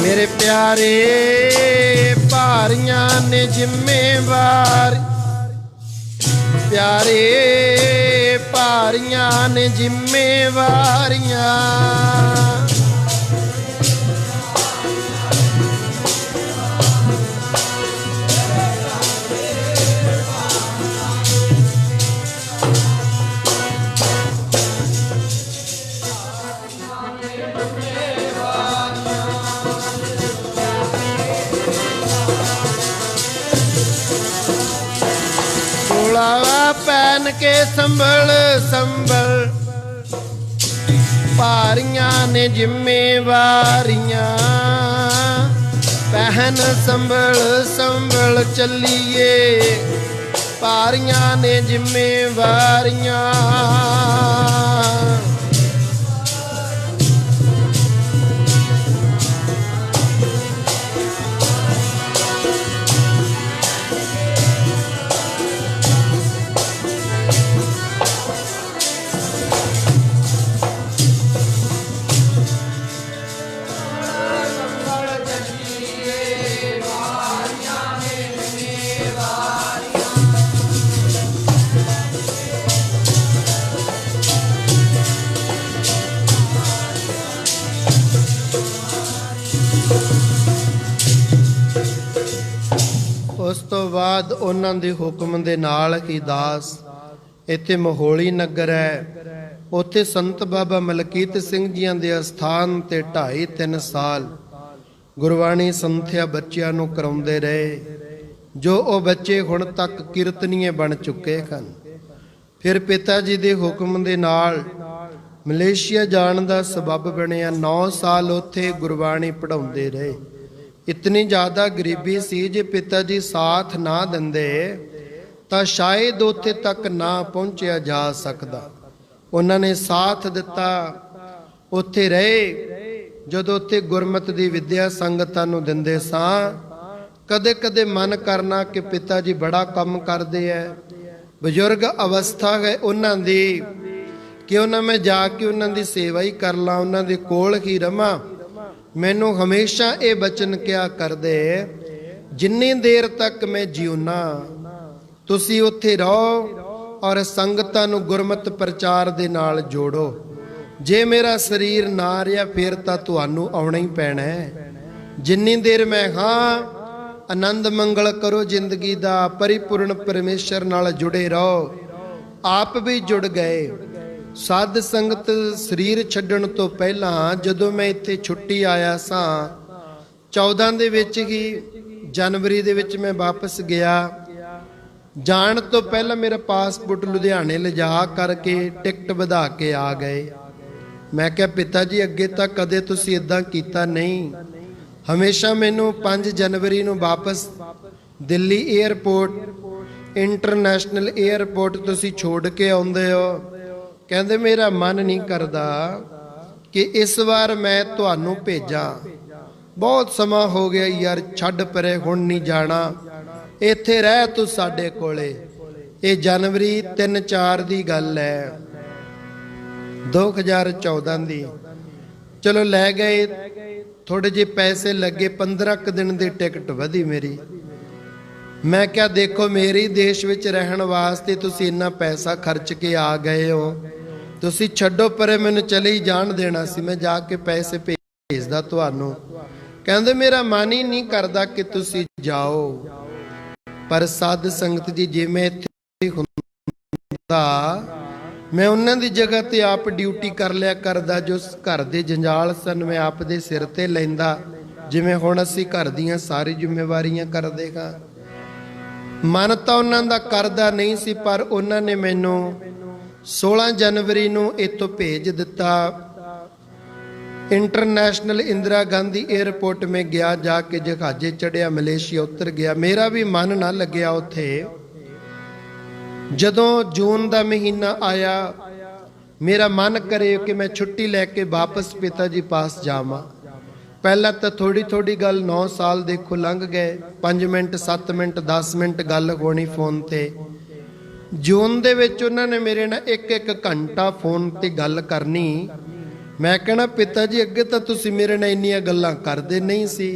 मेरे प्यारे भारियां ने जिम्मेवार, प्यारे ਭਾਰੀਆਂ ਨੇ ਜ਼ਿੰਮੇਵਾਰੀਆਂ। ढोलावा पहन के संभल संभल भारियां ने जिम्मेवारियां। पहन संभल संभल चलिए भारियां ने जिम्मेवारियां। ਉਸ ਤੋਂ ਬਾਅਦ ਉਹਨਾਂ ਦੇ ਹੁਕਮ ਦੇ ਨਾਲ ਹੀ ਦਾਸ ਇੱਥੇ ਮਹੋਲੀ ਨਗਰ ਹੈ, ਉੱਥੇ ਸੰਤ ਬਾਬਾ ਮਲਕੀਤ ਸਿੰਘ ਜੀਆਂ ਦੇ ਅਸਥਾਨ ਤੇ 2.5-3 ਸਾਲ ਗੁਰਬਾਣੀ ਸੰਥਿਆ ਬੱਚਿਆਂ ਨੂੰ ਕਰਾਉਂਦੇ ਰਹੇ, ਜੋ ਉਹ ਬੱਚੇ ਹੁਣ ਤੱਕ ਕੀਰਤਨੀਏ ਬਣ ਚੁੱਕੇ ਹਨ। ਫਿਰ ਪਿਤਾ ਜੀ ਦੇ ਹੁਕਮ ਦੇ ਨਾਲ ਮਲੇਸ਼ੀਆ ਜਾਣ ਦਾ ਸਬਬ ਬਣਿਆ। 9 ਸਾਲ ਉੱਥੇ ਗੁਰਬਾਣੀ ਪੜ੍ਹਾਉਂਦੇ ਰਹੇ। ਇਤਨੀ ਜ਼ਿਆਦਾ ਗਰੀਬੀ ਸੀ, ਜੇ ਪਿਤਾ ਜੀ ਸਾਥ ਨਾ ਦਿੰਦੇ ਤਾਂ ਸ਼ਾਇਦ ਉੱਥੇ ਤੱਕ ਨਾ ਪਹੁੰਚਿਆ ਜਾ ਸਕਦਾ। ਉਹਨਾਂ ਨੇ ਸਾਥ ਦਿੱਤਾ, ਉੱਥੇ ਰਹੇ। ਜਦੋਂ ਉੱਥੇ ਗੁਰਮਤਿ ਦੀ ਵਿਦਿਆ ਸੰਗਤਾਂ ਨੂੰ ਦਿੰਦੇ ਸਾਂ, ਕਦੇ ਕਦੇ ਮਨ ਕਰਨਾ ਕਿ ਪਿਤਾ ਜੀ ਬੜਾ ਕੰਮ ਕਰਦੇ ਐ, ਬਜ਼ੁਰਗ ਅਵਸਥਾ ਹੈ ਉਹਨਾਂ ਦੀ, ਕਿਉਂ ਨਾ ਮੈਂ ਜਾ ਕੇ ਉਹਨਾਂ ਦੀ ਸੇਵਾ ਹੀ ਕਰ ਲਾਂ, ਉਹਨਾਂ ਦੇ ਕੋਲ ਹੀ ਰਵਾਂ। ਮੈਨੂੰ ਹਮੇਸ਼ਾ ਇਹ ਬਚਨ ਕਿਹਾ ਕਰਦੇ, ਜਿੰਨੀ ਦੇਰ ਤੱਕ ਮੈਂ ਜਿਉਣਾ ਤੁਸੀਂ ਉੱਥੇ ਰਹੋ ਔਰ ਸੰਗਤਾਂ ਨੂੰ ਗੁਰਮਤਿ ਪ੍ਰਚਾਰ ਦੇ ਨਾਲ ਜੋੜੋ। ਜੇ ਮੇਰਾ ਸਰੀਰ ਨਾ ਰਿਹਾ ਫਿਰ ਤਾਂ ਤੁਹਾਨੂੰ ਆਉਣਾ ਹੀ ਪੈਣਾ ਹੈ। ਜਿੰਨੀ ਦੇਰ ਮੈਂ ਹਾਂ, ਆਨੰਦ ਮੰਗਲ ਕਰੋ ਜ਼ਿੰਦਗੀ ਦਾ, ਪਰਿਪੂਰਨ ਪਰਮੇਸ਼ਰ ਨਾਲ ਜੁੜੇ ਰਹੋ। ਆਪ ਵੀ ਜੁੜ ਗਏ। ਸਾਧ ਸੰਗਤ ਸਰੀਰ ਛੱਡਣ ਤੋਂ ਪਹਿਲਾਂ ਜਦੋਂ ਮੈਂ ਇੱਥੇ ਛੁੱਟੀ ਆਇਆ ਸਾਂ 14 ਦੇ ਵਿੱਚ ਹੀ, ਜਨਵਰੀ ਦੇ ਵਿੱਚ ਮੈਂ ਵਾਪਸ ਗਿਆ। ਜਾਣ ਤੋਂ ਪਹਿਲਾਂ ਮੇਰਾ ਪਾਸਪੋਰਟ ਲੁਧਿਆਣੇ ਲਿਜਾ ਕਰਕੇ ਟਿਕਟ ਵਧਾ ਕੇ ਆ ਗਏ। ਮੈਂ ਕਿਹਾ ਪਿਤਾ ਜੀ ਅੱਗੇ ਤਾਂ ਕਦੇ ਤੁਸੀਂ ਇਦਾਂ ਕੀਤਾ ਨਹੀਂ, ਹਮੇਸ਼ਾ ਮੈਨੂੰ 5 ਜਨਵਰੀ ਨੂੰ ਵਾਪਸ ਦਿੱਲੀ 에ਅਰਪੋਰਟ ਇੰਟਰਨੈਸ਼ਨਲ 에ਅਰਪੋਰਟ ਤੁਸੀਂ ਛੋੜ ਕੇ ਆਉਂਦੇ ਹੋ। ਕਹਿੰਦੇ ਮੇਰਾ ਮਨ ਨਹੀਂ ਕਰਦਾ ਕਿ ਇਸ ਵਾਰ ਮੈਂ ਤੁਹਾਨੂੰ ਭੇਜਾਂ, ਬਹੁਤ ਸਮਾਂ ਹੋ ਗਿਆ ਯਾਰ, ਛੱਡ ਪਰੇ, ਹੁਣ ਨਹੀਂ ਜਾਣਾ, ਇੱਥੇ ਰਹਿ ਤੂੰ ਸਾਡੇ ਕੋਲੇ। ਇਹ ਜਨਵਰੀ 3-4 ਦੀ ਗੱਲ ਹੈ, 2014 ਦੀ। ਚਲੋ ਲੈ ਗਏ, ਥੋੜੇ ਜਿਹੇ ਪੈਸੇ ਲੱਗੇ, 15 ਕੁ ਦਿਨ ਦੀ ਟਿਕਟ ਵਧੀ ਮੇਰੀ। ਮੈਂ ਕਿਹਾ ਦੇਖੋ ਮੇਰੀ ਦੇਸ਼ ਵਿੱਚ ਰਹਿਣ ਵਾਸਤੇ ਤੁਸੀਂ ਇੰਨਾ ਪੈਸਾ ਖਰਚ ਕੇ ਆ ਗਏ ਹੋ, ਤੁਸੀਂ ਛੱਡੋ ਪਰੇ, ਮੈਨੂੰ ਚਲੇ ਹੀ ਜਾਣ ਦੇਣਾ ਸੀ, ਮੈਂ ਜਾ ਕੇ ਪੈਸੇ ਭੇਜਦਾ ਤੁਹਾਨੂੰ। ਕਹਿੰਦੇ ਮੇਰਾ ਮਨ ਹੀ ਨਹੀਂ ਕਰਦਾ ਕਿ ਤੁਸੀਂ ਜਾਓ। ਪਰ ਸਾਧ ਸੰਗਤ ਜੀ, ਜੇ ਮੈਂ ਇੱਥੇ ਹੁੰਦਾ ਮੈਂ ਉਹਨਾਂ ਦੀ ਜਗ੍ਹਾ ਤੇ ਆਪ ਡਿਊਟੀ ਕਰ ਲਿਆ ਕਰਦਾ। ਜੋ ਘਰ ਦੇ ਜੰਜਾਲ ਸਨ ਮੈਂ ਆਪ ਦੇ ਸਿਰ ਤੇ ਲੈਂਦਾ, ਜਿਵੇਂ ਹੁਣ ਅਸੀਂ ਘਰ ਦੀਆਂ ਸਾਰੀ ਜ਼ਿੰਮੇਵਾਰੀਆਂ ਕਰਦੇ ਹਾਂ। ਮਨ ਤਾਂ ਉਹਨਾਂ ਦਾ ਕਰਦਾ ਨਹੀਂ ਸੀ, ਪਰ ਉਹਨਾਂ ਨੇ ਮੈਨੂੰ 16 ਜਨਵਰੀ ਨੂੰ ਇੱਥੋਂ ਭੇਜ ਦਿੱਤਾ। ਇੰਟਰਨੈਸ਼ਨਲ ਇੰਦਰਾ ਗਾਂਧੀ 에ਅਰਪੋਰਟ ਮੈਂ ਗਿਆ, ਜਾ ਕੇ ਜਹਾਜ਼ੇ ਚੜਿਆ, ਮਲੇਸ਼ੀਆ ਉਤਰ ਗਿਆ। ਮੇਰਾ ਵੀ ਮਨ ਨਾ ਲੱਗਿਆ ਉੱਥੇ। ਜਦੋਂ ਜੂਨ ਦਾ ਮਹੀਨਾ ਆਇਆ, ਮੇਰਾ ਮਨ ਕਰੇ ਕਿ ਮੈਂ ਛੁੱਟੀ ਲੈ ਕੇ ਵਾਪਸ ਪਿਤਾ ਜੀ ਪਾਸ ਜਾਵਾਂ। ਪਹਿਲਾਂ ਤਾਂ ਥੋੜੀ ਗੱਲ 9 ਸਾਲ ਦੇਖੋ ਲੰਘ ਗਏ, 5 ਮਿੰਟ 7 ਮਿੰਟ 10 ਮਿੰਟ ਗੱਲ ਹੋਣੀ ਫੋਨ ਤੇ। ਜੂਨ ਦੇ ਵਿੱਚ ਉਹਨਾਂ ਨੇ ਮੇਰੇ ਨਾਲ 1-1 ਘੰਟਾ ਫੋਨ ਤੇ ਗੱਲ ਕਰਨੀ। ਮੈਂ ਕਹਿਣਾ ਪਿਤਾ ਜੀ ਅੱਗੇ ਤਾਂ ਤੁਸੀਂ ਮੇਰੇ ਨਾਲ ਇੰਨੀਆਂ ਗੱਲਾਂ ਕਰਦੇ ਨਹੀਂ ਸੀ,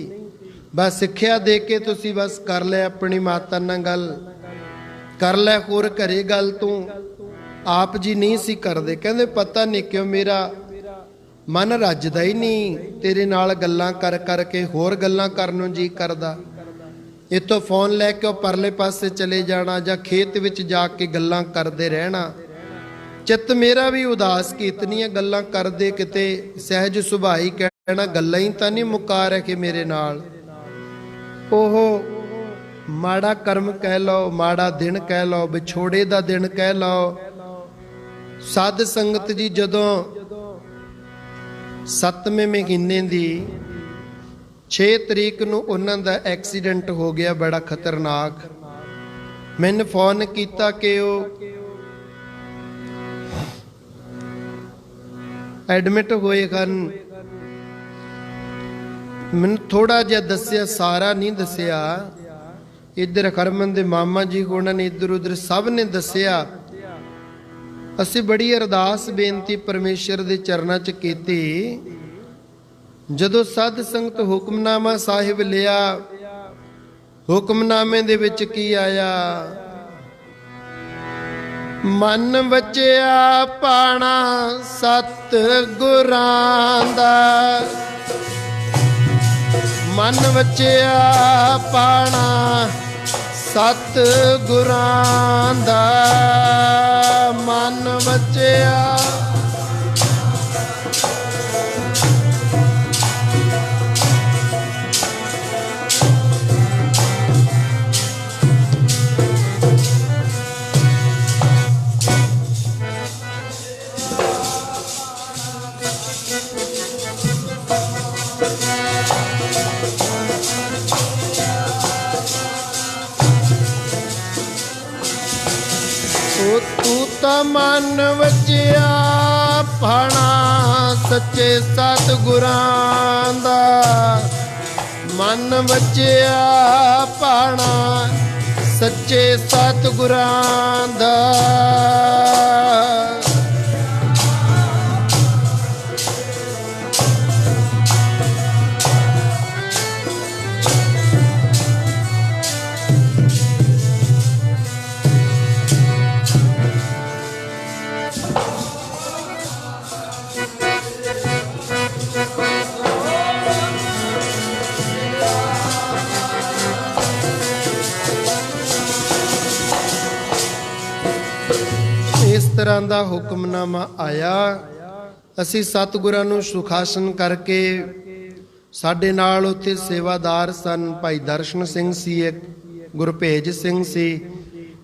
ਬਸ ਸਿੱਖਿਆ ਦੇ ਕੇ ਤੁਸੀਂ ਬਸ ਕਰ ਲੈ, ਆਪਣੀ ਮਾਤਾ ਨਾਲ ਗੱਲ ਕਰ ਲੈ, ਹੋਰ ਘਰੇ ਗੱਲ ਤੂੰ ਆਪ ਜੀ ਨਹੀਂ ਸੀ ਕਰਦੇ। ਕਹਿੰਦੇ ਪਤਾ ਨਹੀਂ ਕਿਉਂ ਮੇਰਾ ਮਨ ਰੱਜਦਾ ਹੀ ਨਹੀਂ, ਤੇਰੇ ਨਾਲ ਗੱਲਾਂ ਕਰ ਕਰਕੇ ਹੋਰ ਗੱਲਾਂ ਕਰਨ ਨੂੰ ਜੀ ਕਰਦਾ। ਇੱਥੋਂ ਫੋਨ ਲੈ ਕੇ ਉਹ ਪਰਲੇ ਪਾਸੇ ਚਲੇ ਜਾਣਾ ਜਾਂ ਖੇਤ ਵਿੱਚ ਜਾ ਕੇ ਗੱਲਾਂ ਕਰਦੇ ਰਹਿਣਾ। ਚਿੱਤ ਮੇਰਾ ਵੀ ਉਦਾਸ ਕੀ, ਇਤਨੀਆਂ ਗੱਲਾਂ ਕਰਦੇ, ਕਿਤੇ ਸਹਿਜ ਸੁਭਾਈ ਕਹਿਣਾ ਗੱਲਾਂ ਹੀ ਤਾਂ ਨਹੀਂ ਮੁਕਾ ਰਹੇ ਮੇਰੇ ਨਾਲ। ਉਹ ਮਾੜਾ ਕਰਮ ਕਹਿ ਲਓ, ਮਾੜਾ ਦਿਨ ਕਹਿ ਲਓ, ਵਿਛੋੜੇ ਦਾ ਦਿਨ ਕਹਿ ਲਓ। ਸਾਧ ਸੰਗਤ ਜੀ ਜਦੋਂ 7ਵੇਂ ਮਹੀਨੇ ਦੀ 6 ਤਰੀਕ ਨੂੰ ਉਹਨਾਂ ਦਾ ਐਕਸੀਡੈਂਟ ਹੋ ਗਿਆ, ਬੜਾ ਖਤਰਨਾਕ। ਮੈਨੂੰ ਫੋਨ ਕੀਤਾ ਕਿ ਉਹ ਐਡਮਿਟ ਹੋਏ ਹਨ। ਮੈਨੂੰ ਥੋੜਾ ਜਿਹਾ ਦੱਸਿਆ, ਸਾਰਾ ਨਹੀਂ ਦੱਸਿਆ। ਇੱਧਰ ਹਰਮਨ ਦੇ ਮਾਮਾ ਜੀ ਉਹਨਾਂ ਨੇ ਇੱਧਰ ਉੱਧਰ ਸਭ ਨੇ ਦੱਸਿਆ। ਅਸੀਂ ਬੜੀ ਅਰਦਾਸ ਬੇਨਤੀ ਪਰਮੇਸ਼ਰ ਦੇ ਚਰਨਾਂ 'ਚ ਕੀਤੀ। ਜਦੋਂ ਸਾਧ ਸੰਗਤ ਹੁਕਮਨਾਮਾ ਸਾਹਿਬ ਲਿਆ, ਹੁਕਮਨਾਮੇ ਦੇ ਵਿੱਚ ਕੀ ਆਇਆ? ਮਨ ਬਚਿਆ ਪਾਣਾ ਸਤ ਗੁਰਾਂ ਦਾ, ਮਨ ਬਚਿਆ ਪਾਣਾ ਸਤ ਗੁਰਾਂ ਦਾ, ਮਨ ਬਚਿਆ। ਤੂੰ ਤਾਂ ਮਨ ਵਚਿਆ ਭਾਣਾ ਸੱਚੇ ਸਤਿਗੁਰਾਂ ਦਾ, ਮਨ ਵਚਿਆ ਭਾਣਾ ਸੱਚੇ ਸਤਿਗੁਰਾਂ ਦਾ। ਇਸ ਤਰ੍ਹਾਂ ਦਾ ਹੁਕਮਨਾਮਾ ਆਇਆ। ਅਸੀਂ ਸਤਿਗੁਰਾਂ ਨੂੰ ਸੁਖਾਸਨ ਕਰਕੇ, ਸਾਡੇ ਨਾਲ ਉੱਥੇ ਸੇਵਾਦਾਰ ਸਨ, ਭਾਈ ਦਰਸ਼ਨ ਸਿੰਘ ਸੀ, ਇੱਕ ਗੁਰਭੇਜ ਸਿੰਘ ਸੀ।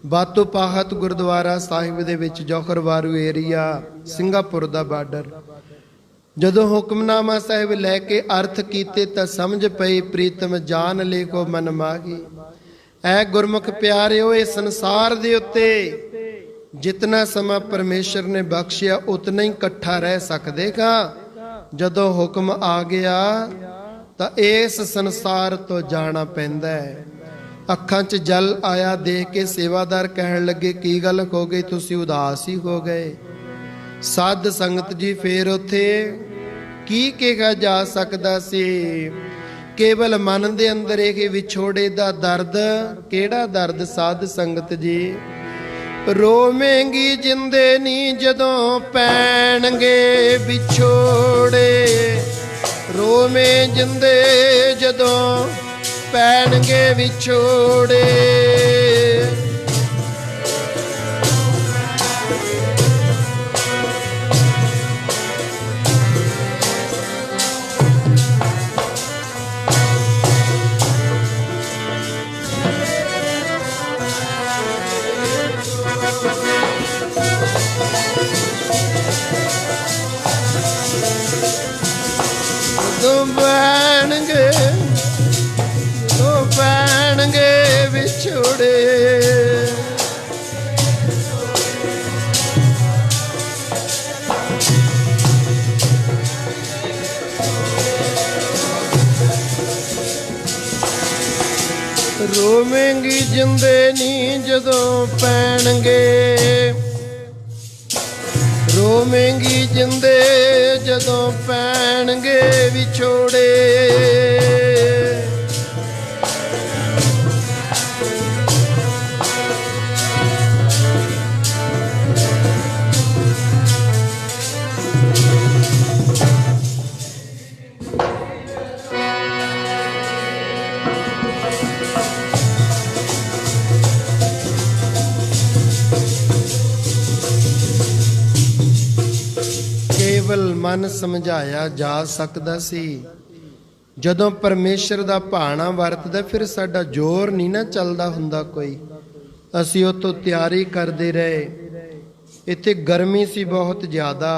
ਬਾਤੋ ਪਾਹਤ ਗੁਰਦੁਆਰਾ ਸਾਹਿਬ ਦੇ ਵਿੱਚ ਜੌਹਰਵਾਰੂ ਏਰੀਆ, ਸਿੰਗਾਪੁਰ ਦਾ ਬਾਰਡਰ। ਜਦੋਂ ਹੁਕਮਨਾਮਾ ਸਾਹਿਬ ਲੈ ਕੇ ਅਰਥ ਕੀਤੇ ਤਾਂ ਸਮਝ ਪਈ, ਪ੍ਰੀਤਮ ਜਾਨ ਲੇਖੋ ਮਨ ਮਾਗੀ। ਐ ਗੁਰਮੁਖ ਪਿਆਰਿਓ, ਇਹ ਸੰਸਾਰ ਦੇ ਉੱਤੇ ਜਿਤਨਾ ਸਮਾਂ ਪਰਮੇਸ਼ਰ ਨੇ ਬਖਸ਼ਿਆ ਉਤਨਾ ਹੀ ਇਕੱਠਾ ਰਹਿ ਸਕਦੇਗਾ। ਜਦੋਂ ਹੁਕਮ ਆ ਗਿਆ ਤਾਂ ਇਸ ਸੰਸਾਰ ਤੋਂ ਜਾਣਾ ਪੈਂਦਾ ਹੈ। ਅੱਖਾਂ 'ਚ ਜਲ ਆਇਆ ਦੇਖ ਕੇ ਸੇਵਾਦਾਰ ਕਹਿਣ ਲੱਗੇ, ਕੀ ਗੱਲ ਹੋ ਗਈ, ਤੁਸੀਂ ਉਦਾਸ ਹੀ ਹੋ ਗਏ। ਸਾਧ ਸੰਗਤ ਜੀ ਫੇਰ ਉੱਥੇ ਕੀ ਕਿਹਾ ਜਾ ਸਕਦਾ ਸੀ? ਕੇਵਲ ਮਨ ਦੇ ਅੰਦਰ ਇਹ ਵਿਛੋੜੇ ਦਾ ਦਰਦ। ਕਿਹੜਾ ਦਰਦ ਸਾਧ ਸੰਗਤ ਜੀ? ਰੋਵੇਂਗੀ ਜਿੰਦੇ ਨੀ ਜਦੋਂ ਪੈਣਗੇ ਵਿਛੋੜੇ, ਰੋਵੇਂ ਜਿੰਦੇ ਜਦੋਂ ਪੈਣਗੇ ਵਿਛੋੜੇ। ਜਦੋਂ ਪੈਣਗੇ, ਜਦੋਂ ਪੈਣਗੇ ਵਿਛੋੜੇ, ਰੋਵੇਂਗੀ ਜਿੰਦੇ ਨੀ ਜਦੋਂ ਪੈਣਗੇ, ਰੋਵੇਂਗੀ ਜਿੰਦੇ ਜਦੋਂ ਪੈਣਗੇ ਵਿਛੋੜੇ। ਕੇਵਲ ਮਨ ਸਮਝਾਇਆ ਜਾ ਸਕਦਾ ਸੀ। ਜਦੋਂ ਪਰਮੇਸ਼ਰ ਦਾ ਭਾਣਾ ਵਰਤਦਾ ਫਿਰ ਸਾਡਾ ਜ਼ੋਰ ਨਹੀਂ ਨਾ ਚੱਲਦਾ ਹੁੰਦਾ ਕੋਈ। ਅਸੀਂ ਉਹ ਤੋਂ ਤਿਆਰੀ ਕਰਦੇ ਰਹੇ। ਇੱਥੇ ਗਰਮੀ ਸੀ ਬਹੁਤ ਜ਼ਿਆਦਾ।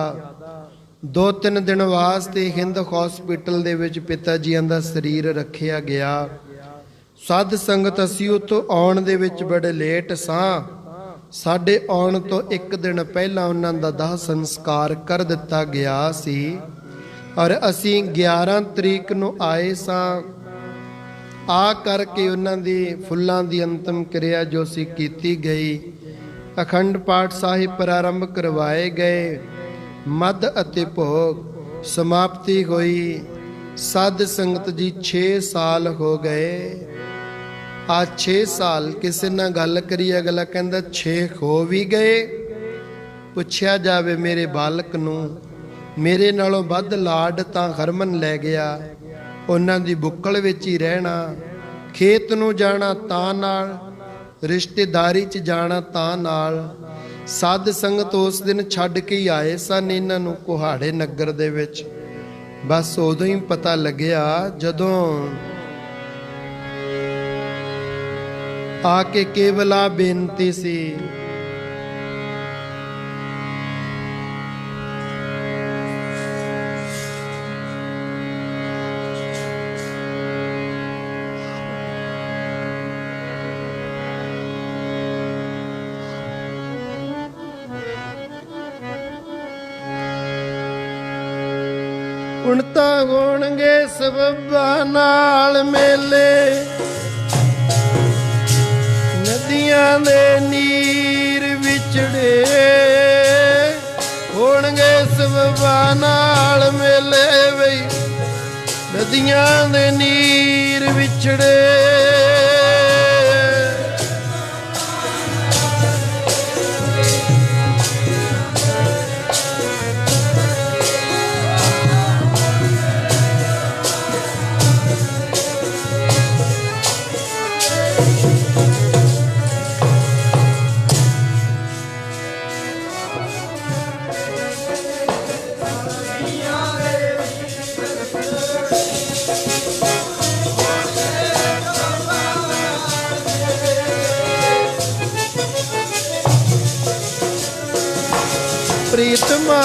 2-3 ਦਿਨ ਵਾਸਤੇ ਹਿੰਦ ਹਸਪੀਟਲ ਦੇ ਵਿੱਚ ਪਿਤਾ ਜੀਆਂ ਦਾ ਸਰੀਰ ਰੱਖਿਆ ਗਿਆ। ਸਾਧ ਸੰਗਤ ਅਸੀਂ ਉੱਥੋਂ ਆਉਣ ਦੇ ਵਿੱਚ ਬੜੇ ਲੇਟ ਸਾਂ। ਸਾਡੇ ਆਉਣ ਤੋਂ 1 ਦਿਨ ਪਹਿਲਾਂ ਉਹਨਾਂ ਦਾ ਦਾਹ ਸੰਸਕਾਰ ਕਰ ਦਿੱਤਾ ਗਿਆ ਸੀ ਔਰ ਅਸੀਂ 11 ਤਰੀਕ ਨੂੰ ਆਏ ਸਾਂ। ਆ ਕਰਕੇ ਉਹਨਾਂ ਦੀ ਫੁੱਲਾਂ ਦੀ ਅੰਤਮ ਕਿਰਿਆ ਜੋ ਸੀ ਕੀਤੀ ਗਈ। ਅਖੰਡ ਪਾਠ ਸਾਹਿਬ ਪ੍ਰਾਰੰਭ ਕਰਵਾਏ ਗਏ। ਮੱਧ ਅਤੇ ਭੋਗ ਸਮਾਪਤੀ ਹੋਈ। ਸਾਧ ਸੰਗਤ ਜੀ 6 ਸਾਲ ਹੋ ਗਏ। ਆ 6 ਸਾਲ ਕਿਸੇ ਨਾਲ ਗੱਲ ਕਰੀ ਅਗਲਾ ਕਹਿੰਦਾ 6 ਹੋ ਵੀ ਗਏ। ਪੁੱਛਿਆ ਜਾਵੇ ਮੇਰੇ ਬਾਲਕ ਨੂੰ, ਮੇਰੇ ਨਾਲੋਂ ਵੱਧ ਲਾਡ ਤਾਂ ਹਰਮਨ ਲੈ ਗਿਆ। ਉਹਨਾਂ ਦੀ ਬੁੱਕਲ ਵਿੱਚ ਹੀ ਰਹਿਣਾ, ਖੇਤ ਨੂੰ ਜਾਣਾ ਤਾਂ ਨਾਲ, ਰਿਸ਼ਤੇਦਾਰੀ 'ਚ ਜਾਣਾ ਤਾਂ ਨਾਲ। ਸਾਧ ਸੰਗਤ ਉਸ ਦਿਨ ਛੱਡ ਕੇ ਹੀ ਆਏ ਸਨ ਇਹਨਾਂ ਨੂੰ ਕੁਹਾੜੇ ਨਗਰ ਦੇ ਵਿੱਚ। ਬਸ ਉਦੋਂ ਹੀ ਪਤਾ ਲੱਗਿਆ ਜਦੋਂ ਆ ਕੇ ਕੇਵਲ ਆ ਬੇਨਤੀ ਸੀ, ਹੁਣ ਤਾਂ ਹੋਣਗੇ ਸਬੱਬਾਂ ਨਾਲ ਮੇਲੇ, ਨਦੀਆਂ ਦੇ ਨੀਰ ਵਿਛੜੇ। ਹੋਣਗੇ ਸਬੱਬਾਂ ਨਾਲ ਮੇਲੇ ਬਈ, ਨਦੀਆਂ ਦੇ ਨੀਰ ਵਿਛੜੇ। ਪ੍ਰੀਤਮਾ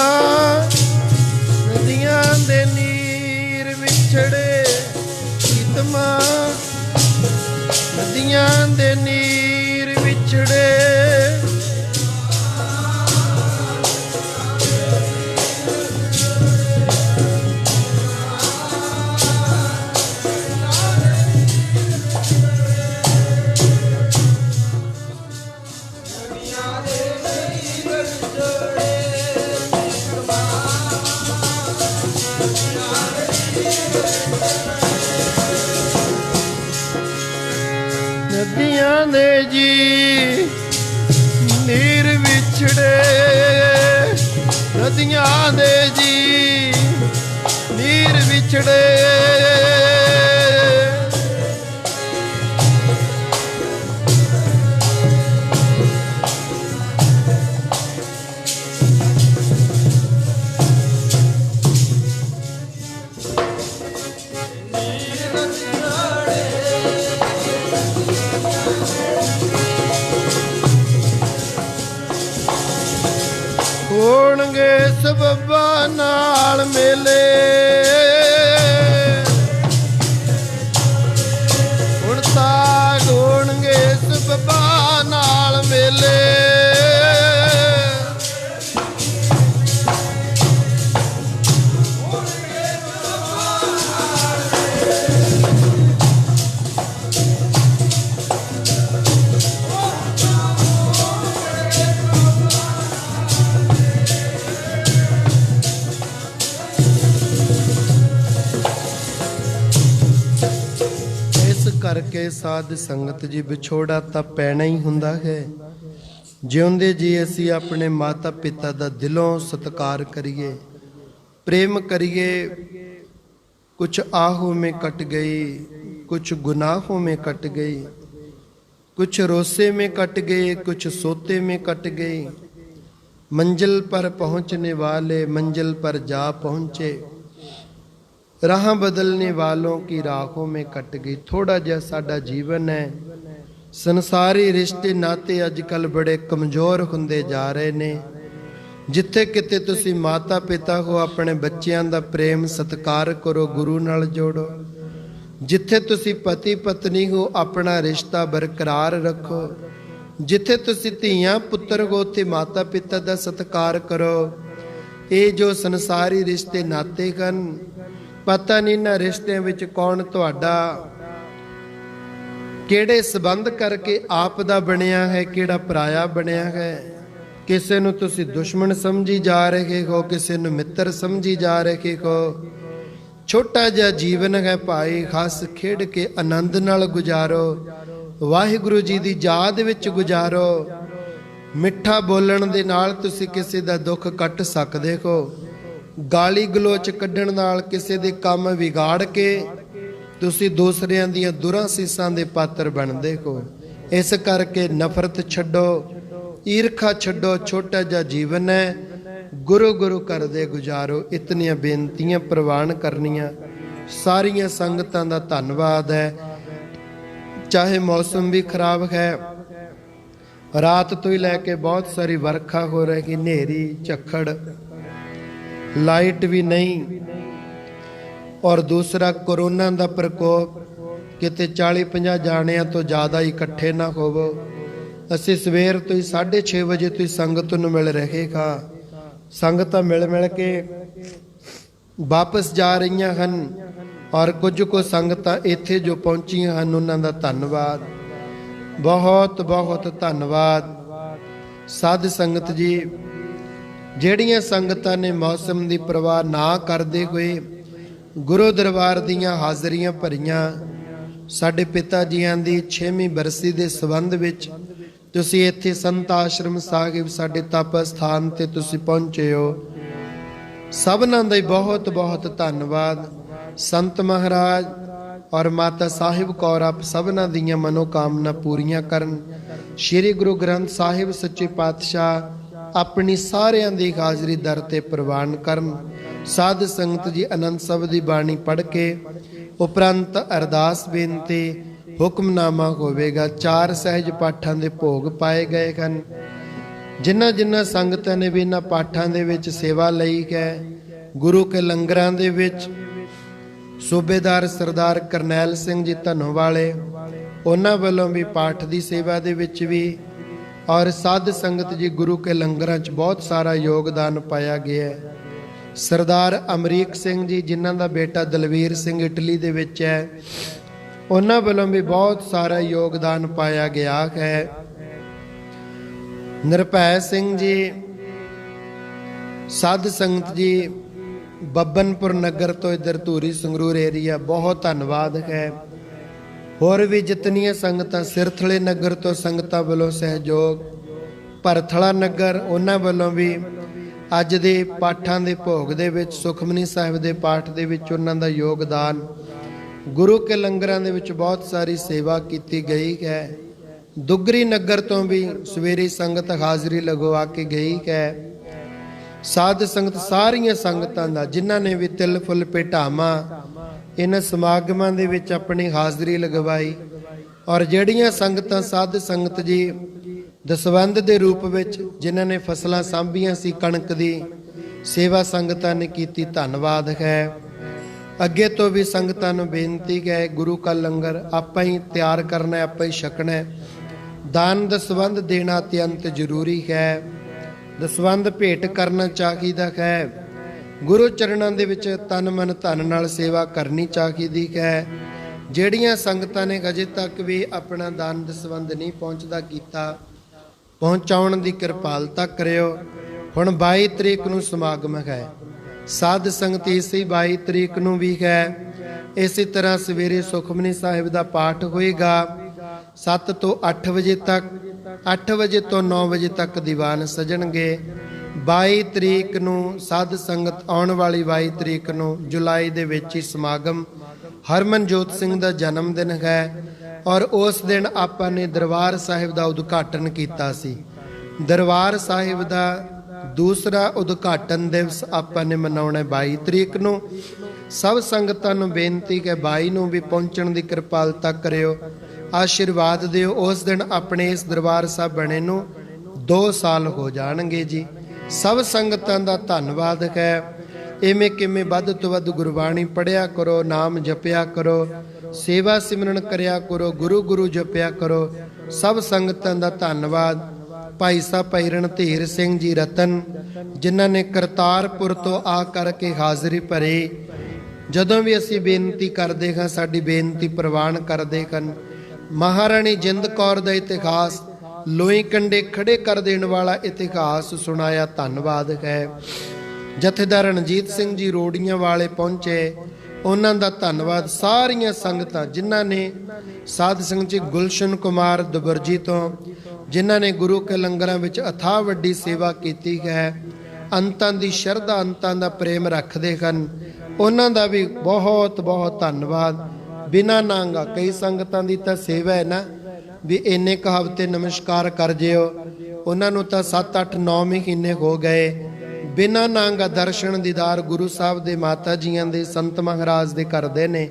ਨਦੀਆਂ ਦੇ ਨੀਰ ਵਿਛੜੇ। ਪ੍ਰੀਤਮਾ ਨਦੀਆਂ ਦੇ ਨੀਰ ਵਿਛੜੇ। ਨਦੀਆਂ ਦੇ ਜੀ ਨੀਰ ਵਿਛੜੇ। ਨਦੀਆਂ ਦੇ ਜੀ ਨੀਰ ਵਿਛੜੇ। ਹੋਣਗੇ ਸਬੱਬਾਂ ਨਾਲ ਮੇਲੇ, ਹੁਣ ਤਾਂ ਹੋਣਗੇ ਸਬੱਬਾਂ ਨਾਲ ਮੇਲੇ। ਕਰਕੇ ਸਾਧ ਸੰਗਤ ਜੀ ਵਿਛੋੜਾ ਤਾਂ ਪੈਣਾ ਹੀ ਹੁੰਦਾ ਹੈ। ਜਿਉਂਦੇ ਜੀ ਅਸੀਂ ਆਪਣੇ ਮਾਤਾ ਪਿਤਾ ਦਾ ਦਿਲੋਂ ਸਤਿਕਾਰ ਕਰੀਏ, प्रेम करिए। कुछ आहू में कट गई, कुछ गुनाहों में कट गई, कुछ रोसे में कट गए, कुछ सोते में कट गई। मंजिल पर पहुँचने वाले मंजिल पर जा पहुँचे, राह बदलने वालों की राहों में कट गई। थोड़ा जिहा साडा जीवन है, संसारी रिश्ते नाते अजकल बड़े कमज़ोर हुंदे जा रहे ने। जिथे किते तुसी माता पिता हो, अपने बच्चों का प्रेम सत्कार करो, गुरु नाल जोड़ो। जिथे तुसी पति पत्नी हो, अपना रिश्ता बरकरार रखो। जिथे तुसी धीआं पुत्र हो, उत्थे माता पिता का सत्कार करो। ये जो संसारी रिश्ते नाते हन, पता नहीं ना रिश्तिਆਂ ਵਿੱਚ कौन ਤੁਹਾਡਾ ਕਿਹੜੇ संबंध करके आप ਦਾ ਬਣਿਆ है, ਕਿਹੜਾ ਪਰਾਇਆ ਬਣਿਆ है। ਕਿਸੇ ਨੂੰ ਤੁਸੀਂ ਦੁਸ਼ਮਣ ਸਮਝੀ ਜਾ ਰਹੇ ਹੋ, ਕਿਸੇ ਨੂੰ ਮਿੱਤਰ ਸਮਝੀ ਜਾ ਰਹੇ ਹੋ। ਛੋਟਾ ਜਿਹਾ ਜੀਵਨ ਹੈ ਭਾਈ, ਹੱਸ ਖੇਡ ਕੇ ਆਨੰਦ ਨਾਲ ਗੁਜ਼ਾਰੋ। ਵਾਹਿਗੁਰੂ ਜੀ ਦੀ ਯਾਦ ਵਿੱਚ ਗੁਜ਼ਾਰੋ। ਮਿੱਠਾ ਬੋਲਣ ਦੇ ਨਾਲ ਤੁਸੀਂ ਕਿਸੇ ਦਾ ਦੁੱਖ ਕੱਟ ਸਕਦੇ ਹੋ। ਗਾਲੀ ਗਲੋਚ ਕੱਢਣ ਨਾਲ ਕਿਸੇ ਦੇ ਕੰਮ ਵਿਗਾੜ ਕੇ ਤੁਸੀਂ ਦੂਸਰਿਆਂ ਦੀਆਂ ਦੁਰਾਂ ਸੀਸਾਂ ਦੇ ਪਾਤਰ ਬਣਦੇ ਹੋ। ਇਸ ਕਰਕੇ ਨਫ਼ਰਤ ਛੱਡੋ, ਈਰਖਾ ਛੱਡੋ। ਛੋਟਾ ਜਿਹਾ ਜੀਵਨ ਹੈ, ਗੁਰੂ ਗੁਰੂ ਕਰਦੇ ਗੁਜ਼ਾਰੋ। ਇਤਨੀਆਂ ਬੇਨਤੀਆਂ ਪ੍ਰਵਾਨ ਕਰਨੀਆਂ। ਸਾਰੀਆਂ ਸੰਗਤਾਂ ਦਾ ਧੰਨਵਾਦ ਹੈ। ਚਾਹੇ ਮੌਸਮ ਵੀ ਖਰਾਬ ਹੈ, ਰਾਤ ਤੋਂ ਹੀ ਲੈ ਕੇ ਬਹੁਤ ਸਾਰੀ ਵਰਖਾ ਹੋ ਰਹੀ, ਹਨੇਰੀ ਝੱਖੜ, ਲਾਈਟ ਵੀ ਨਹੀਂ। ਔਰ ਦੂਸਰਾ ਕੋਰੋਨਾ ਦਾ ਪ੍ਰਕੋਪ, ਕਿਤੇ 40-50 ਜਾਣਿਆਂ ਤੋਂ ਜ਼ਿਆਦਾ ਇਕੱਠੇ ਨਾ ਹੋਵੋ। ਅਸੀਂ ਸਵੇਰ ਤੋਂ ਹੀ 6:30 ਵਜੇ ਤੋਂ ਹੀ ਸੰਗਤ ਨੂੰ ਮਿਲ ਰਹੇ ਹਾਂ। ਸੰਗਤਾਂ ਮਿਲ ਕੇ ਵਾਪਸ ਜਾ ਰਹੀਆਂ ਹਨ। ਔਰ ਕੁਝ ਕੁ ਸੰਗਤਾਂ ਇੱਥੇ ਜੋ ਪਹੁੰਚੀਆਂ ਹਨ, ਉਹਨਾਂ ਦਾ ਧੰਨਵਾਦ, ਬਹੁਤ ਬਹੁਤ ਧੰਨਵਾਦ। ਸਾਧ ਸੰਗਤ ਜੀ, ਜਿਹੜੀਆਂ ਸੰਗਤਾਂ ਨੇ ਮੌਸਮ ਦੀ ਪਰਵਾਹ ਨਾ ਕਰਦੇ ਹੋਏ ਗੁਰੂ ਦਰਬਾਰ ਦੀਆਂ ਹਾਜ਼ਰੀਆਂ ਭਰੀਆਂ, ਸਾਡੇ ਪਿਤਾ ਜੀਆਂ ਦੀ 6ਵੀਂ ਬਰਸੀ ਦੇ ਸੰਬੰਧ ਵਿੱਚ ਤੁਸੀਂ ਇੱਥੇ ਸੰਤ ਆਸ਼ਰਮ ਸਾਹਿਬ ਸਾਡੇ ਤਪ ਸਥਾਨ ਤੇ ਤੁਸੀਂ ਪਹੁੰਚੇ ਹੋ, ਸਭਨਾਂ ਦਾ ਹੀ ਬਹੁਤ ਬਹੁਤ ਧੰਨਵਾਦ। ਸੰਤ ਮਹਾਰਾਜ ਔਰ ਮਾਤਾ ਸਾਹਿਬ ਕੌਰ ਆਪ ਸਭਨਾਂ ਦੀਆਂ ਮਨੋਕਾਮਨਾ ਪੂਰੀਆਂ ਕਰਨ। ਸ੍ਰੀ ਗੁਰੂ ਗ੍ਰੰਥ ਸਾਹਿਬ ਸੱਚੇ ਪਾਤਸ਼ਾਹ ਆਪਣੀ ਸਾਰਿਆਂ ਦੀ ਹਾਜ਼ਰੀ ਦਰ ਤੇ ਪ੍ਰਵਾਨ ਕਰਨ। ਸਾਧ ਸੰਗਤ ਜੀ ਆਨੰਦ ਸਾਹਿਬ ਦੀ ਬਾਣੀ ਪੜ੍ਹ ਕੇ ਉਪਰੰਤ ਅਰਦਾਸ ਬੇਨਤੀ ਹੁਕਮਨਾਮਾ ਹੋਵੇਗਾ। 4 ਸਹਿਜ ਪਾਠਾਂ ਦੇ ਭੋਗ ਪਾਏ ਗਏ ਹਨ। ਜਿਨ੍ਹਾਂ ਜਿਨ੍ਹਾਂ ਸੰਗਤਾਂ ਨੇ ਵੀ ਇਹਨਾਂ ਪਾਠਾਂ ਦੇ ਵਿੱਚ ਸੇਵਾ ਲਈ ਹੈ, ਗੁਰੂ ਕੇ ਲੰਗਰਾਂ ਦੇ ਵਿੱਚ ਸੂਬੇਦਾਰ ਸਰਦਾਰ ਕਰਨੈਲ ਸਿੰਘ ਜੀ ਧਨੋਵਾਲੇ, ਉਹਨਾਂ ਵੱਲੋਂ ਵੀ ਪਾਠ ਦੀ ਸੇਵਾ ਦੇ ਵਿੱਚ ਵੀ, ਔਰ ਸਾਧ ਸੰਗਤ ਜੀ ਗੁਰੂ ਕੇ ਲੰਗਰਾਂ 'ਚ ਬਹੁਤ ਸਾਰਾ ਯੋਗਦਾਨ ਪਾਇਆ ਗਿਆ ਹੈ। ਸਰਦਾਰ ਅਮਰੀਕ ਸਿੰਘ ਜੀ, ਜਿਨ੍ਹਾਂ ਦਾ ਬੇਟਾ ਦਲਵੀਰ ਸਿੰਘ ਇਟਲੀ ਦੇ ਵਿੱਚ ਹੈ, ਉਹਨਾਂ ਵੱਲੋਂ ਵੀ ਬਹੁਤ ਸਾਰਾ ਯੋਗਦਾਨ ਪਾਇਆ ਗਿਆ ਹੈ। ਨਿਰਭੈ ਸਿੰਘ ਜੀ, ਸਾਧ ਸੰਗਤ ਜੀ ਬੱਬਨਪੁਰ ਨਗਰ ਤੋਂ ਇੱਧਰ ਧੂਰੀ ਸੰਗਰੂਰ ਏਰੀਆ, ਬਹੁਤ ਧੰਨਵਾਦ ਹੈ। ਹੋਰ ਵੀ ਜਿਤਨੀਆਂ ਸੰਗਤਾਂ, ਸਿਰਥਲੇ ਨਗਰ ਤੋਂ ਸੰਗਤਾਂ ਵੱਲੋਂ ਸਹਿਯੋਗ, ਭਰਥਲਾ ਨਗਰ, ਉਹਨਾਂ ਵੱਲੋਂ ਵੀ ਅੱਜ ਦੇ ਪਾਠਾਂ ਦੇ ਭੋਗ ਦੇ ਵਿੱਚ, ਸੁਖਮਨੀ ਸਾਹਿਬ ਦੇ ਪਾਠ ਦੇ ਵਿੱਚ ਉਹਨਾਂ ਦਾ ਯੋਗਦਾਨ, ਗੁਰੂ ਕੇ ਲੰਗਰਾਂ ਦੇ ਵਿੱਚ ਬਹੁਤ ਸਾਰੀ ਸੇਵਾ ਕੀਤੀ ਗਈ ਹੈ। ਦੁੱਗਰੀ ਨਗਰ ਤੋਂ ਵੀ ਸਵੇਰੇ ਸੰਗਤ ਹਾਜ਼ਰੀ ਲਗਵਾ ਕੇ ਗਈ ਹੈ। ਸਾਧ ਸੰਗਤ ਸਾਰੀਆਂ ਸੰਗਤਾਂ ਦਾ, ਜਿਨ੍ਹਾਂ ਨੇ ਵੀ ਤਿਲ ਫੁੱਲ ਭੇਟਾਵਾਂ ਇਹਨਾਂ ਸਮਾਗਮਾਂ ਦੇ ਵਿੱਚ ਆਪਣੀ ਹਾਜ਼ਰੀ ਲਗਵਾਈ, ਔਰ ਜਿਹੜੀਆਂ ਸੰਗਤਾਂ ਸਾਧ ਸੰਗਤ ਜੀ ਦਸਵੰਧ ਦੇ ਰੂਪ ਵਿੱਚ ਜਿਨ੍ਹਾਂ ਨੇ ਫਸਲਾਂ ਸਾਂਭੀਆਂ ਸੀ, ਕਣਕ ਦੀ ਸੇਵਾ ਸੰਗਤਾਂ ਨੇ ਕੀਤੀ, ਧੰਨਵਾਦ ਹੈ। ਅੱਗੇ ਤੋਂ ਵੀ ਸੰਗਤਾਂ ਨੂੰ ਬੇਨਤੀ ਹੈ, ਗੁਰੂ ਕਾ ਲੰਗਰ ਆਪਾਂ ਹੀ ਤਿਆਰ ਕਰਨਾ, ਆਪਾਂ ਹੀ ਛਕਣਾ ਹੈ। ਦਾਨ ਦਸਵੰਧ ਦੇਣਾ ਅਤਿਅੰਤ ਜ਼ਰੂਰੀ ਹੈ। ਦਸਵੰਧ ਭੇਟ ਕਰਨਾ ਚਾਹੀਦਾ ਹੈ। ਗੁਰੂ ਚਰਨਾਂ ਦੇ ਵਿੱਚ ਤਨ ਮਨ ਧਨ ਨਾਲ ਸੇਵਾ ਕਰਨੀ ਚਾਹੀਦੀ ਹੈ। ਜਿਹੜੀਆਂ ਸੰਗਤਾਂ ਨੇ ਅਜੇ ਤੱਕ ਵੀ ਆਪਣਾ ਦਾਨ ਦਸਵੰਧ ਨਹੀਂ ਪਹੁੰਚਦਾ ਕੀਤਾ, ਪਹੁੰਚਾਉਣ ਦੀ ਕਿਰਪਾਲਤਾ ਕਰਿਓ। ਹੁਣ 22 ਤਰੀਕ ਨੂੰ ਸਮਾਗਮ ਹੈ। ਸਾਧ ਸੰਗਤ ਇਸੇ 22 ਤਰੀਕ ਨੂੰ ਵੀ ਹੈ। ਇਸੇ ਤਰ੍ਹਾਂ ਸਵੇਰੇ ਸੁਖਮਨੀ ਸਾਹਿਬ ਦਾ ਪਾਠ ਹੋਏਗਾ 7 ਤੋਂ 8 ਵਜੇ ਤੱਕ। 8 ਵਜੇ ਤੋਂ 9 ਵਜੇ ਤੱਕ ਦੀਵਾਨ ਸਜਣਗੇ। 22 ਤਰੀਕ ਨੂੰ ਸਾਧ ਸੰਗਤ, ਆਉਣ ਵਾਲੀ 22 ਤਰੀਕ ਨੂੰ ਜੁਲਾਈ ਦੇ ਵਿੱਚ ਹੀ ਸਮਾਗਮ, ਹਰਮਨਜੋਤ ਸਿੰਘ ਦਾ ਜਨਮ ਦਿਨ ਹੈ। ਔਰ ਉਸ ਦਿਨ ਆਪਾਂ ਨੇ ਦਰਬਾਰ ਸਾਹਿਬ ਦਾ ਉਦਘਾਟਨ ਕੀਤਾ ਸੀ। ਦਰਬਾਰ ਸਾਹਿਬ ਦਾ ਦੂਸਰਾ ਉਦਘਾਟਨ ਦਿਵਸ ਆਪਾਂ ਨੇ ਮਨਾਉਣਾ 22 ਤਰੀਕ ਨੂੰ। ਸਭ ਸੰਗਤਾਂ ਨੂੰ ਬੇਨਤੀ ਕਿ 22 ਨੂੰ ਵੀ ਪਹੁੰਚਣ ਦੀ ਕਿਰਪਾਲਤਾ ਕਰਿਓ, ਆਸ਼ੀਰਵਾਦ ਦਿਓ। ਉਸ ਦਿਨ ਆਪਣੇ ਇਸ ਦਰਬਾਰ ਸਾਹਿਬ ਬਣੇ ਨੂੰ 2 ਸਾਲ ਹੋ ਜਾਣਗੇ ਜੀ। ਸਭ ਸੰਗਤਾਂ ਦਾ ਧੰਨਵਾਦ ਹੈ। ਇਵੇਂ ਕਿਵੇਂ ਵੱਧ ਤੋਂ ਵੱਧ ਗੁਰਬਾਣੀ ਪੜ੍ਹਿਆ ਕਰੋ, ਨਾਮ ਜਪਿਆ ਕਰੋ, ਸੇਵਾ ਸਿਮਰਨ ਕਰਿਆ ਕਰੋ, ਗੁਰੂ ਗੁਰੂ ਜਪਿਆ ਕਰੋ। ਸਭ ਸੰਗਤਾਂ ਦਾ ਧੰਨਵਾਦ। ਭਾਈ ਸਾਹਿਬ ਭਾਈ ਰਣਧੀਰ ਸਿੰਘ ਜੀ ਰਤਨ, ਜਿਨ੍ਹਾਂ ਨੇ ਕਰਤਾਰਪੁਰ ਤੋਂ ਆ ਕਰਕੇ ਹਾਜ਼ਰੀ ਭਰੀ। ਜਦੋਂ ਵੀ ਅਸੀਂ ਬੇਨਤੀ ਕਰਦੇ ਹਾਂ, ਸਾਡੀ ਬੇਨਤੀ ਪ੍ਰਵਾਨ ਕਰਦੇ ਹਨ। ਮਹਾਰਾਣੀ ਜਿੰਦ ਕੌਰ ਦਾ ਇਤਿਹਾਸ, ਲੋਈ ਕੰਡੇ ਖੜੇ ਕਰ ਦੇਣ ਵਾਲਾ ਇਤਿਹਾਸ ਸੁਣਾਇਆ, ਧੰਨਵਾਦ ਹੈ। ਜਥੇਦਾਰ ਰਣਜੀਤ ਸਿੰਘ ਜੀ ਰੋੜੀਆਂ ਵਾਲੇ ਪਹੁੰਚੇ, ਉਹਨਾਂ ਦਾ ਧੰਨਵਾਦ। ਸਾਰੀਆਂ ਸੰਗਤਾਂ ਜਿਨ੍ਹਾਂ ਨੇ, ਸਾਧ ਸੰਗਤ ਜੀ ਗੁਲਸ਼ਨ ਕੁਮਾਰ ਦੁਬਰਜੀ ਤੋਂ, ਜਿਨ੍ਹਾਂ ਨੇ ਗੁਰੂ ਕੇ ਲੰਗਰਾਂ ਵਿੱਚ ਅਥਾਹ ਵੱਡੀ ਸੇਵਾ ਕੀਤੀ ਹੈ, ਅੰਤਾਂ ਦੀ ਸ਼ਰਧਾ, ਅੰਤਾਂ ਦਾ ਪ੍ਰੇਮ ਰੱਖਦੇ ਹਨ, ਉਹਨਾਂ ਦਾ ਵੀ ਬਹੁਤ ਬਹੁਤ ਧੰਨਵਾਦ। ਬਿਨਾਂ ਨਾਂਗਾ ਕਈ ਸੰਗਤਾਂ ਦੀ ਤਾਂ ਸੇਵਾ ਹੈ ਨਾ ਵੀ ਇੰਨੇ ਕੁ ਹਫ਼ਤੇ ਨਮਸਕਾਰ ਕਰ ਜਿਓ, ਉਹਨਾਂ ਨੂੰ ਤਾਂ 7 8 9 ਮਹੀਨੇ ਹੋ ਗਏ। ਬਿਨਾਂ ਨਾਂਗਾ ਦਰਸ਼ਨ ਦੀਦਾਰ ਗੁਰੂ ਸਾਹਿਬ ਦੇ, ਮਾਤਾ ਜੀਆਂ ਦੇ, ਸੰਤ ਮਹਾਰਾਜ ਦੇ ਕਰਦੇ ਨੇ।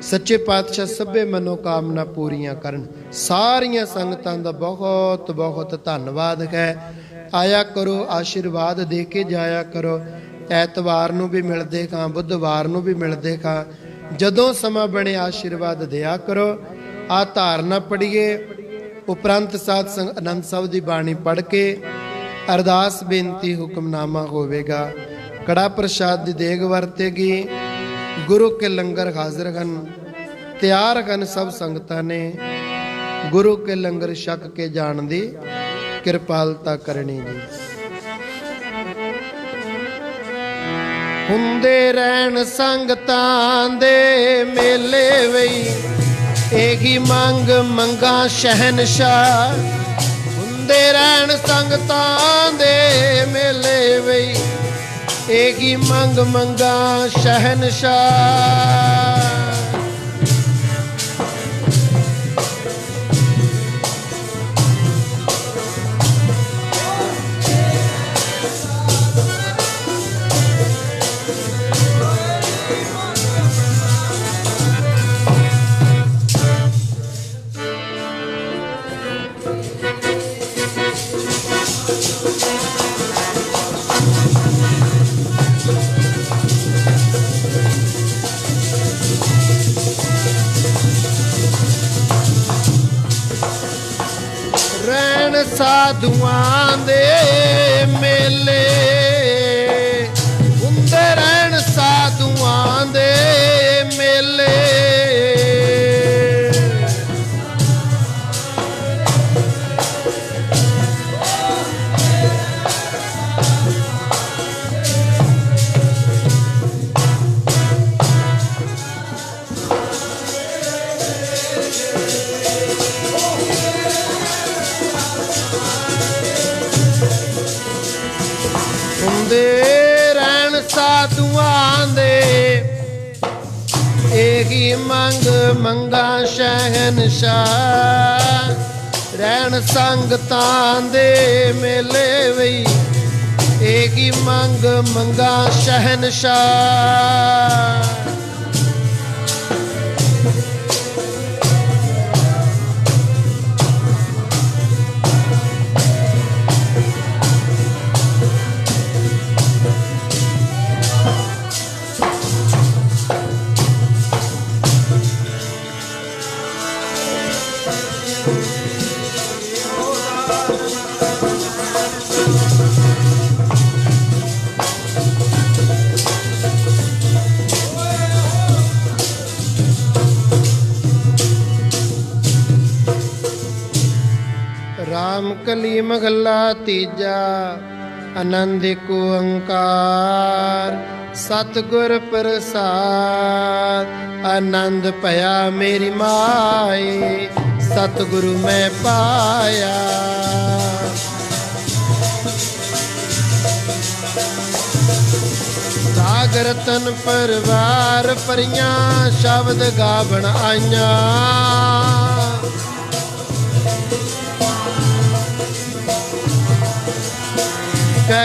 ਸੱਚੇ ਪਾਤਸ਼ਾਹ ਸਭੇ ਮਨੋਕਾਮਨਾ ਪੂਰੀਆਂ ਕਰਨ। ਸਾਰੀਆਂ ਸੰਗਤਾਂ ਦਾ ਬਹੁਤ ਬਹੁਤ ਧੰਨਵਾਦ ਹੈ। ਆਇਆ ਕਰੋ, ਆਸ਼ੀਰਵਾਦ ਦੇ ਕੇ ਜਾਇਆ ਕਰੋ। ਐਤਵਾਰ ਨੂੰ ਵੀ ਮਿਲਦੇ ਖਾਂ, ਬੁੱਧਵਾਰ ਨੂੰ ਵੀ ਮਿਲਦੇ ਖਾਂ। ਜਦੋਂ ਸਮਾਂ ਬਣੇ ਆਸ਼ੀਰਵਾਦ ਦਿਆ ਕਰੋ। ਆ ਧਾਰਨਾ ਪੜ੍ਹੀਏ, ਉਪਰੰਤ ਸਾਧ ਸੰਗ ਆਨੰਦ ਸਾਹਿਬ ਦੀ ਬਾਣੀ ਪੜ੍ਹ ਕੇ ਅਰਦਾਸ ਬੇਨਤੀ ਹੁਕਮਨਾਮਾ ਹੋਵੇਗਾ। ਕੜਾ ਪ੍ਰਸ਼ਾਦ ਦੀ ਦੇਗ ਵਰਤੇਗੀ। ਗੁਰੂ ਕੇ ਲੰਗਰ ਹਾਜ਼ਰ ਹਨ, ਤਿਆਰ ਹਨ। ਸਭ ਸੰਗਤਾਂ ਨੇ ਗੁਰੂ ਕੇ ਲੰਗਰ ਛਕ ਕੇ ਜਾਣ ਦੀ ਕਿਰਪਾਲਤਾ ਕਰਨੀ ਜੀ। ਹੁੰਦੇ ਰਹਿਣ ਸੰਗਤਾਂ ਦੇ ਮੇਲੇ ਵਈ, ਏਗੀ ਮੰਗ ਮੰਗਾ ਸ਼ਹਿਨਸ਼ਾਹ। ਹੁੰਦੇ ਰਹਿਣ ਸੰਗਤਾਂ ਦੇ ਮੇਲੇ ਵਈ, ਏਗੀ ਮੰਗ ਮੰਗਾ ਸ਼ਹਿਨਸ਼ਾਹ। ਰਹਿਣ ਸਾਧੂਆਂ ਦੇ ਮੇਲੇ, ਹੁੰਦੇ ਰਹਿਣ ਸਾਧੂਆਂ ਦੇ ਮੇਲੇ। ਹੁੰਦੇ ਰਹਿਣ ਸਾਧੂਆਂ ਦੇ, ਏਗੀ ਮੰਗ ਮੰਗਾ ਸ਼ਹਿਨਸ਼ਾਹ। ਰਹਿਣ ਸੰਗਤਾਂ ਦੇ ਮੇਲੇ ਵਈ, ਏਗੀ ਮੰਗ ਮੰਗਾ ਸ਼ਹਿਨਸ਼ਾਹ। ਰਾਮ ਕਲੀ ਮਹੱਲਾ ਤੀਜਾ। ਆਨੰਦ ਏਕ ਓੰਕਾਰ ਸਤਿਗੁਰ ਪ੍ਰਸਾਦ। ਆਨੰਦ ਭਇਆ ਮੇਰੀ ਮਾਏ, ਸਤਿਗੁਰੂ ਮੈਂ ਪਾਇਆ। ਸਾਗ ਰਤਨ ਪਰਿਵਾਰ ਪਰੀਆਂ, ਸ਼ਬਦ ਗਾਵਣ ਆਈਆਂ।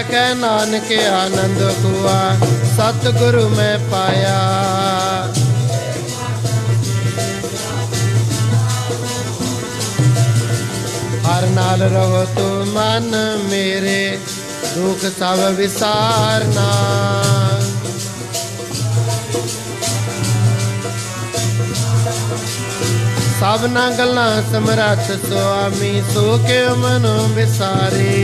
कह नानक आनंद हुआ सतगुरु मैं पाया। हर नाल रहो तू मन मेरे दुख सब विसारना। सबना गल्लां समरथ स्वामी सो के मनो विसारे।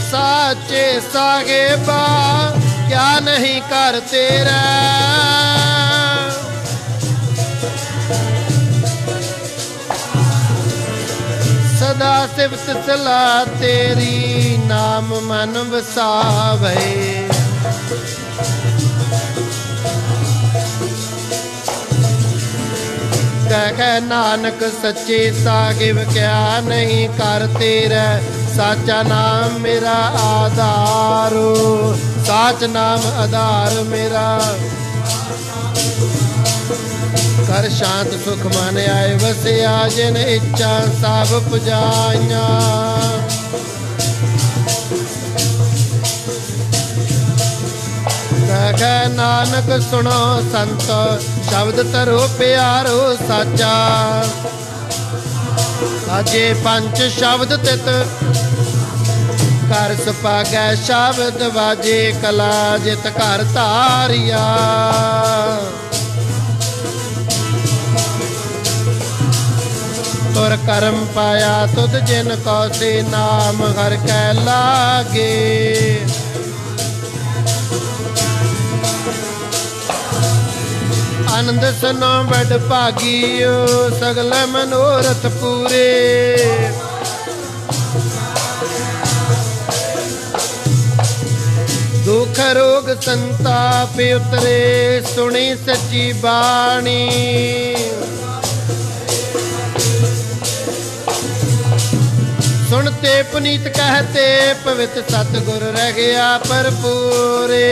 साचे साहेबा क्या नहीं कर तेरा, सदा सिफत सलाह तेरी नाम मन वसावे। कह नानक सच्चे साहिब क्या नहीं कर तेरा, साचा नाम मेरा आधार, साच नाम आधार मेरा। कर शांत सुख मन आए वसिया जिन इच्छा सब पुजाइया। कह नानक सुनो संत शब्द तरो प्यारो साचा, अजे पंच शब्द तित कर सुपागै शब्द वाजे कला जित घर तारिया। तुर कर्म पाया तुद जिन कौ से नाम हर कै लागे। आनंद सुनो बड़ भागियो सगल मनोरथ पूरे। दुख रोग संताप उतरे सुनी सच्ची बाणी। सुनते पुनीत कहते पवित्र सतगुर रह गया भरपूरे।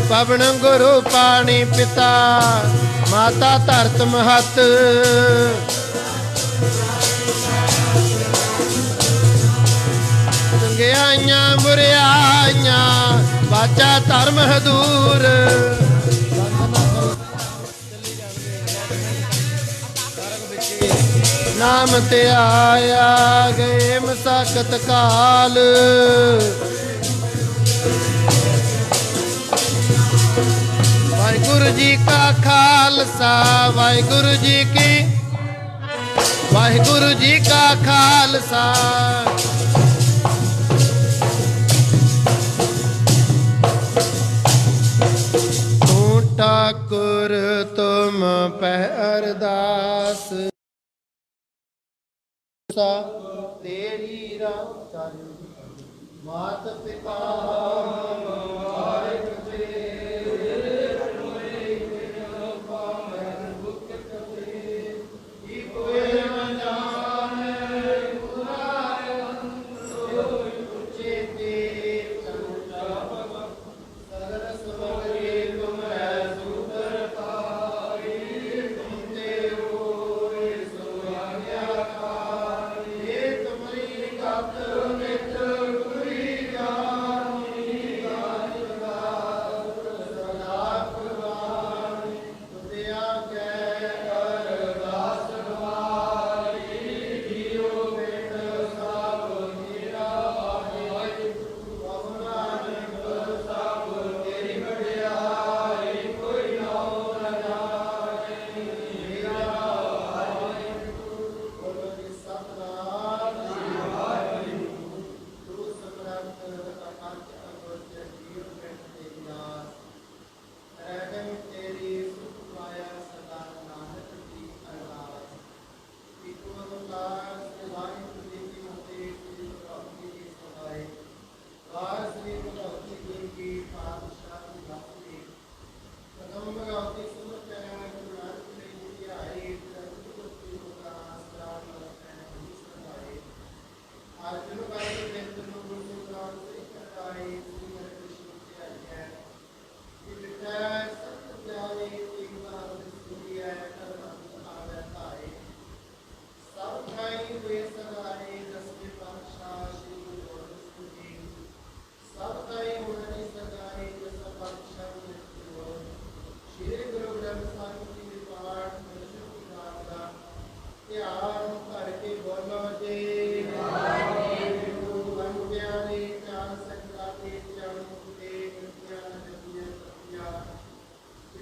पवन गुरु पानी पिता माता धरत महत। चंगियाइयां बुरियाइयां वाचा धर्म हदूर। नाम ते आया गए मसाकत काल। वाहिगुरु जी का खालसा वाहिगुरु जी की, वाहिगुरु जी का खालसा। तू ठाकुर तुम पे अरदास तेरी राम मात पिता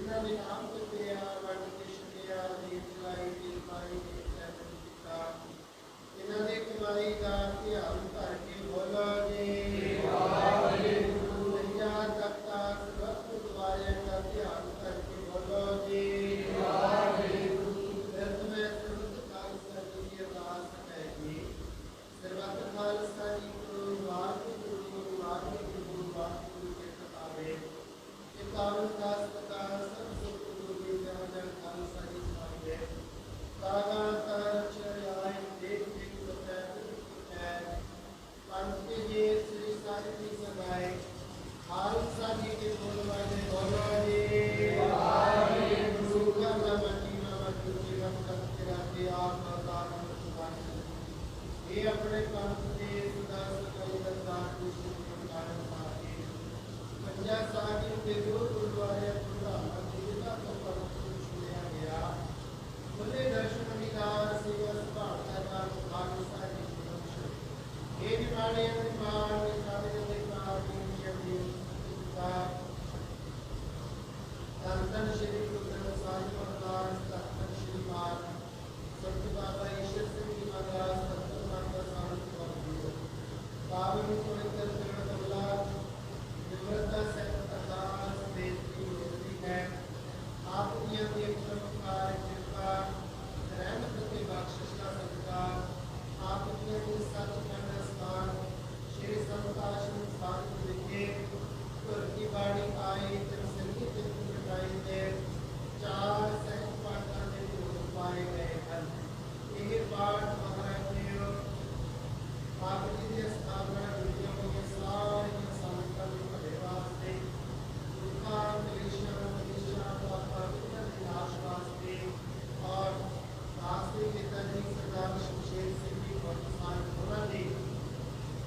ਜਿਨ੍ਹਾਂ ਨੇ ਨਾਮ ਚੁੱਕਿਆ ਵੰਡ ਕੇ ਛਕਿਆ ਦੀਪ ਜਲਾਈ ਦੀਪ ਪਾਈ ਦੀਪ ਸਹਿਬਨ ਕੀਤਾ ਇਹਨਾਂ ਦੇ ਕਮਾਈ ਦਾ ਧਿਆਨ ਧਰ ਕੇ ਬੋਲੋ ਜੀ ਵਾਹਿਗੁਰੂ ਨਈਆ ਤਖਤਾ ਸਰਬਤ ਦੁਆਰੇ ਦਾ ਧਿਆਨ ਧਰ ਕੇ ਬੋਲੋ ਜੀ ਵਾਹਿਗੁਰੂ ਦਰਦ ਮੈਂ ਸਰਬਤ ਖਾਲਸਾ ਜੀ ਕੀ ਅਰਦਾਸ ਹੈ ਜੀ ਸਰਬਤ ਖਾਲਸਾ ਜੀ ਨੂੰ ਵਾਹਿਗੁਰੂ ਵਾਹਿਗੁਰੂ ਵਾਹਿਗੁਰੂ ਕੇ ਕਤਾਵੇ ਇਹ ਕਾਰਨ ਦਾਸ ਪਤਾ ਸਭ ਸੁਖ ਗੁਰੂ ਜੀ ਜਨ ਜਨ ਖਾਲਸਾ ਜੀ ਸਮਾਏ ਤਾਗਾ ਤਰ ਚਰਿਆਏ ਦੇਖ ਦੇਖ ਸਤੈ ਹੈ ਪੰਜ ਕੇ ਜੇ ਸ੍ਰੀ ਸਾਹਿਬ ਜੀ ਸਮਾਏ ਖਾਲਸਾ ਜੀ ਕੇ ਬੋਲਵਾਏ ਬੋਲੋ ਜੀ ਵਾਹਿਗੁਰੂ ਕਾ ਮਤੀ ਮਤੀ ਜੀਵਨ ਸਤਿ ਰਾਤੇ ਆਪ ਅਵਤਾਰ ਸੁਭਾਨ ਇਹ ਆਪਣੇ ਪੰਥ ਦੇ ਸਦਾ ਸਕਾਈ ਦਰਦਾਰ ਦੀ ਸੁਖ ਕਾਰਨ ਪਾਕੇ ਪੰਜਾ ਸਾਹਿਬ ਦੇ ਜੋ ਗੁਰਦੁਆਰੇ ਪ੍ਰਧਾਨ ਜੀ ਦਾ ਪਰਮ ਸੁਣਿਆ ਗਿਆ ਉਹਦੇ ਦਰਸ਼ਨ ਵਿਦਾਰ ਸੇਵਾ ਸੁਭਾਅ ਦਾ ਨਾਮ ਖਾਲਸਾ ਜੀ ਦੀ ਬਖਸ਼ ਇਹ ਨਿਮਾਣੇ ਨਿਮਾਣ ਨਿਸ਼ਾਨੇ ਦੇ ਕਾਰ ਦੀ ਸ਼ਬਦੀ ਦਾ ਧੰਨ ਸ਼੍ਰੀ ਗੁਰੂ ਗ੍ਰੰਥ ਸਾਹਿਬ ਅਵਤਾਰ ਧੰਨ ਸ਼੍ਰੀ ਮਾਨ ਸੰਤ ਬਾਬਾ ਈਸ਼ਰ ਸਿੰਘ ਜੀ ਮਹਾਰਾਜ ਸਤਿ ਨਾਮ ਸਾਹਿਬ ਜੀ ਪਾਵਨ ਪਵਿੱਤਰ ਚਰਨ ਕਮਲਾ ਨਿਮਰਤਾ ਸਹਿਤ ਅਰਦਾਸ ਬੇਨਤੀ ਹੋਤੀ ਹੈ ਆਪ ਦੀਆਂ ਦੇ ਚਮਤਕਾਰ ਕਿਰਪਾ ਰਹਿਮਤ ਤੇ ਬਖਸ਼ਿਸ਼ ਦਾ ਸਦਕਾ ਆਪ ਦੀਆਂ ਦੇ ਸਤਿਗੁਰਾਂ ਸਥਾਨ ਸ਼੍ਰੀ ਸੰਤ ਆਸ਼ਰਮ ਸਾਹਿਬ ਵਿਖੇ ਘਰ ਕੀ ਬਾਣੀ ਆਏ ਤੇ ਸੰਗੀਤ ਤੇ ਕਟਾਈ ਦੇ ਚਾਰ ਸਹਿਤ ਪਾਠਾਂ ਦੇ ਰੂਪ ਪਾਏ ਗਏ ਹਨ ਇਹ ਪਾਠ ਮਹਾਰਾਜ ਨੇ ਆਪ ਜੀ ਦੇ ਸਥਾਪਨਾ ਕੀਤੀਆਂ ਹੋਈਆਂ ਸਾਰੀਆਂ ਸੰਗਤਾਂ ਦੇ ਭਲੇ ਵਾਸਤੇ ਦੁੱਖਾਂ ਕਲੇਸ਼ਾਂ ਮਨੀਸ਼ਾਂ ਪਾਪਾਂ ਦੇ ਨਾਸ਼ ਵਾਸਤੇ ਔਰ ਆਸਰੀ ਪਿਤਾ ਜੀ ਸਰਦਾਰ ਸ਼ਮਸ਼ੇਰ ਸਿੰਘ ਜੀ ਵਰਤਮਾਨ ਉਹਨਾਂ ਦੀ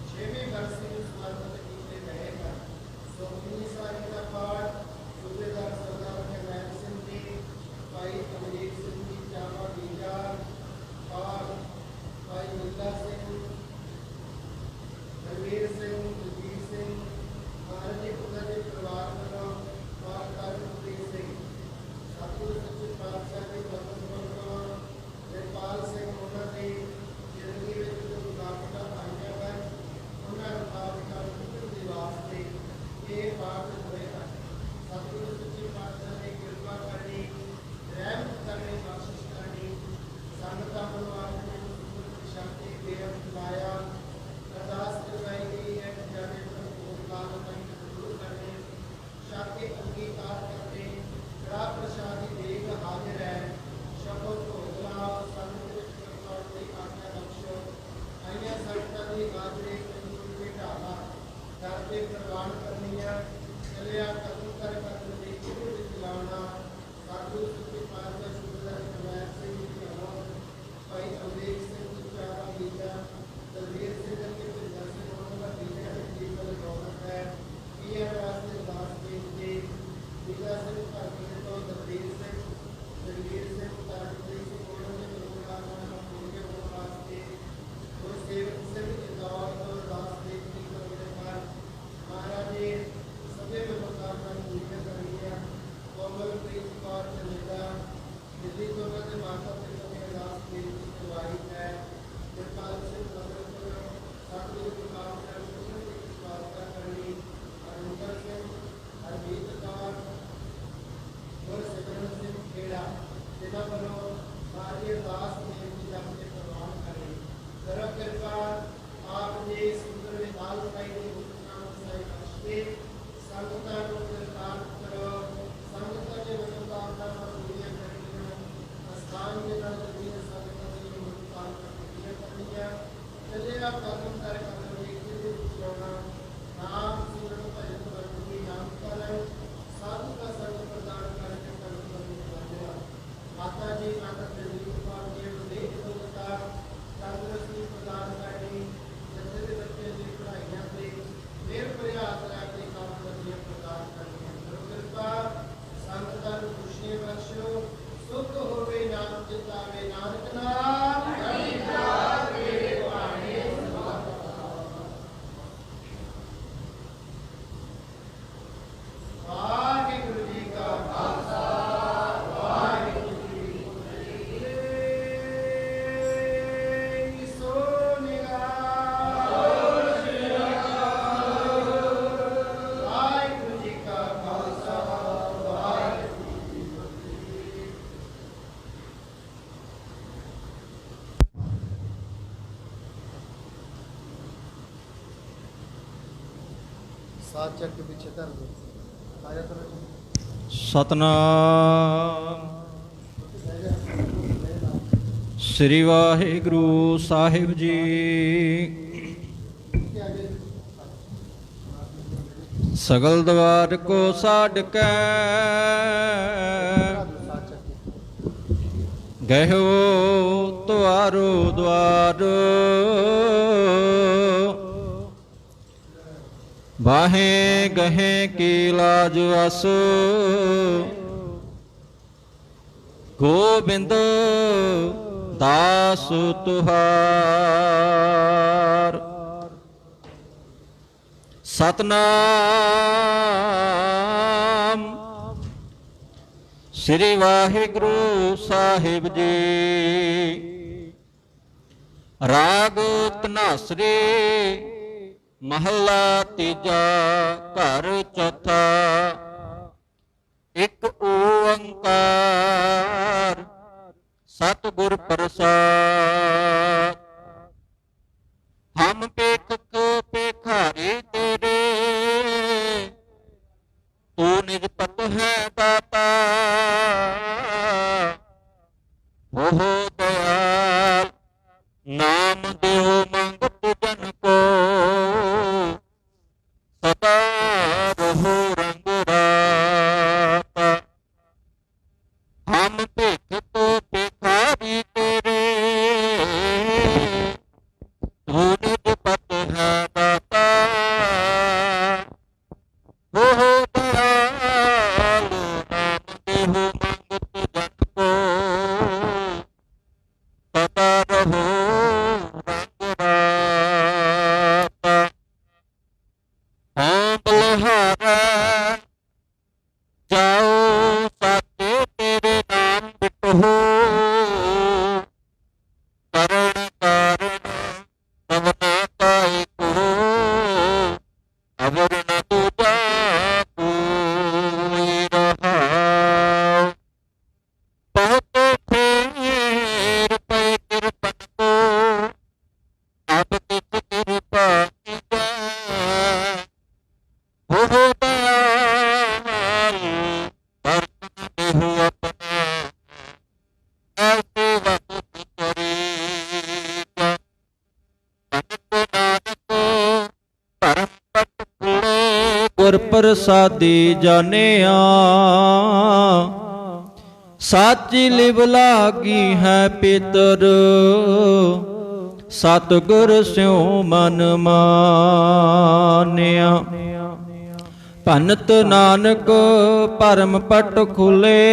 6ਵੇਂ ਬਰਸੇ ਨੂੰ ਸਮਰਪਿਤ ਕੀਤੇ ਗਏ ਹਨ ਸੋ ਇਹ ਸਾਰੀ ਦਾ ਪਾਠ ਸੂਬੇਦਾਰ ਸਰਦਾਰ ਹਰਮੈਨ ਸਿੰਘ ਜੀ ਭਾਈ ਅਮਰੀਕ ਸਿੰਘ ਜੀ ਚਾਵਾ ਬੀਜਾ ਔਰ ਭਾਈ ਮੁੱਲਾ ਸਿੰਘ ਰਵੀਰ ਸਿੰਘ ਜਗੀਰ ਸਿੰਘ ਮਹਾਰਾਜ ਜੀ ਉਹਨਾਂ ਦੇ ਪਰਿਵਾਰ ਵੱਲੋਂ ਮਾਤਾ ਗੁਰਪ੍ਰੀਤ ਸਿੰਘ ਸਤਿਗੁਰੂ ਸੱਚੇ ਪਾਤਸ਼ਾਹ ਦੇ ਬਖਸ਼ ਵੱਲੋਂ ਨਿਰਪਾਲ ਸਿੰਘ ਉਹਨਾਂ ਦੀ ਜ਼ਿੰਦਗੀ ਵਿੱਚ ਜੋ ਰੁਕਾਵਟਾਂ ਆਈਆਂ ਹਨ ਉਹਨਾਂ ਰੁਕਾਵਟਾਂ ਨੂੰ ਦੇ ਵਾਸਤੇ ਇਹ ਪਾਠ ਹੋਏ ਹਨ ਸਤਿਗੁਰੂ ਸੱਚੇ ਪਾਤਸ਼ਾਹ ਦੀ ਕਿਰਪਾ ਕਰਨੀ ਰਹਿਮਤ ਕਰਨੀ ਬਖਸ਼ਿਸ਼ ਕਰਨੀ ਸੰਗਤਾਂ ਵੱਲੋਂ ਆਪਣੇ ਸ਼ਕਤੀ ਬੇਅੰਤ ਲਾਇਆ अरदास करवाई गई है कि जाने पर भोग दूर करने शाके अंगीकार करने कड़ा प्रसादी देग हाजिर है शब्द भोगला संत आज्ञा बख्शो आइया संगतां दी हाजरी के ढाला दर के प्रवान करनिया चलिया कदम कर कदम दी गुरु विच ला साथ चक के पीछे धर दो आया तो ਸਤਨਾਮ ਸ੍ਰੀ ਵਾਹਿਗੁਰੂ ਸਾਹਿਬ ਜੀ। ਸਗਲ ਦਵਾਰ ਕੋ ਛੱਡ ਕੇ ਗਇਓ ਤੁਹਾਰੋ ਦਵਾਰ, ਬਾਹੇ ਗਹੇ ਕੀ ਲਾਜ ਅਸ, ਗੋਬਿੰਦ ਦਾਸ ਤੁਹਾਰ। ਸਤਨਾਮ ਸ੍ਰੀ ਵਾਹਿਗੁਰੂ ਸਾਹਿਬ ਜੀ। ਰਾਗ ਧਨਾਸਰੀ ਮਹੱਲਾ ਤੀਜਾ ਘਰ ਚੌਥਾ। ਇੱਕ ਓੰਕਾਰ ਸਤਿਗੁਰ ਪ੍ਰਸਾਦਿ। ਹਮ ਪੇਖਕ ਪੇਖਾਰੀ ਤੇਰੇ, ਤੂੰ ਨਿਜਪਤ ਹੈ ਦਾਤਾ। ਉਹ ਦਇਆਲ ਨਾਮ ਦਿਓ ਮੰਗਤ ਜਨ ਕੋ, ਸਦਾ ਰਹੋ ਰੰਗ ਰਾਤਾ। ਹਮ ਭੇਖਤ ਭਿਖਾਰੀ ਤੇਰੇ, ਤੂੰ ਨਿਜਪਤ ਹੈ ਦਾਤਾ। ਉਹ ਦਇਆਲ ਨਾਮ ਦੇਹੁ ਮੰਗਤ ਜਨ ਕੋ, ਸਦਾ ਰਹੋ ਰੰਗ ਰਾਤਾ। ਹਾਂ ਬਲਿਹਾਰਾ ਜਾਓ ਸਾਚੇ ਤੇਰੇ ਨਾਮ ਬਿਟਹੋ, ਕਰਨ ਕਾਰਨ ਸਭਨਾ ਕਾਇ ਕੋ, ਅਵਰ ਨ ਦੂਜਾ ਕੋਈ ਰਹਾਉ। ਬਹੁਤ ਫੇਰ ਪਏ ਕਿਰਪਨ ਕੋ, ਅਬ ਤਿਸ ਕਿਰਪਾ ਕੀਜੈ। ਉਹ ਦਇਆਲ ਬਰਤਨ ਦੇਹੁ ਆਪਣਾ, ਐਸੇ ਵਕਤ ਕਰੀਜੈ। ਅਨੰਦ ਨਾਨਕ ਧਰਮ ਪਟ ਖੁਲੇ, ਗੁਰ ਪ੍ਰਸਾਦੀ ਜਾਣਿਆ। ਸਾਚੀ ਲਿਵ ਲਾਗੀ ਹੈ ਪਿਤਰ, ਸਤਿਗੁਰ ਸਿਉ ਮਨ ਮਾਨਿਆ। ਭਨਤ ਨਾਨਕ ਭਰਮ ਪਟ ਖੁਲੇ,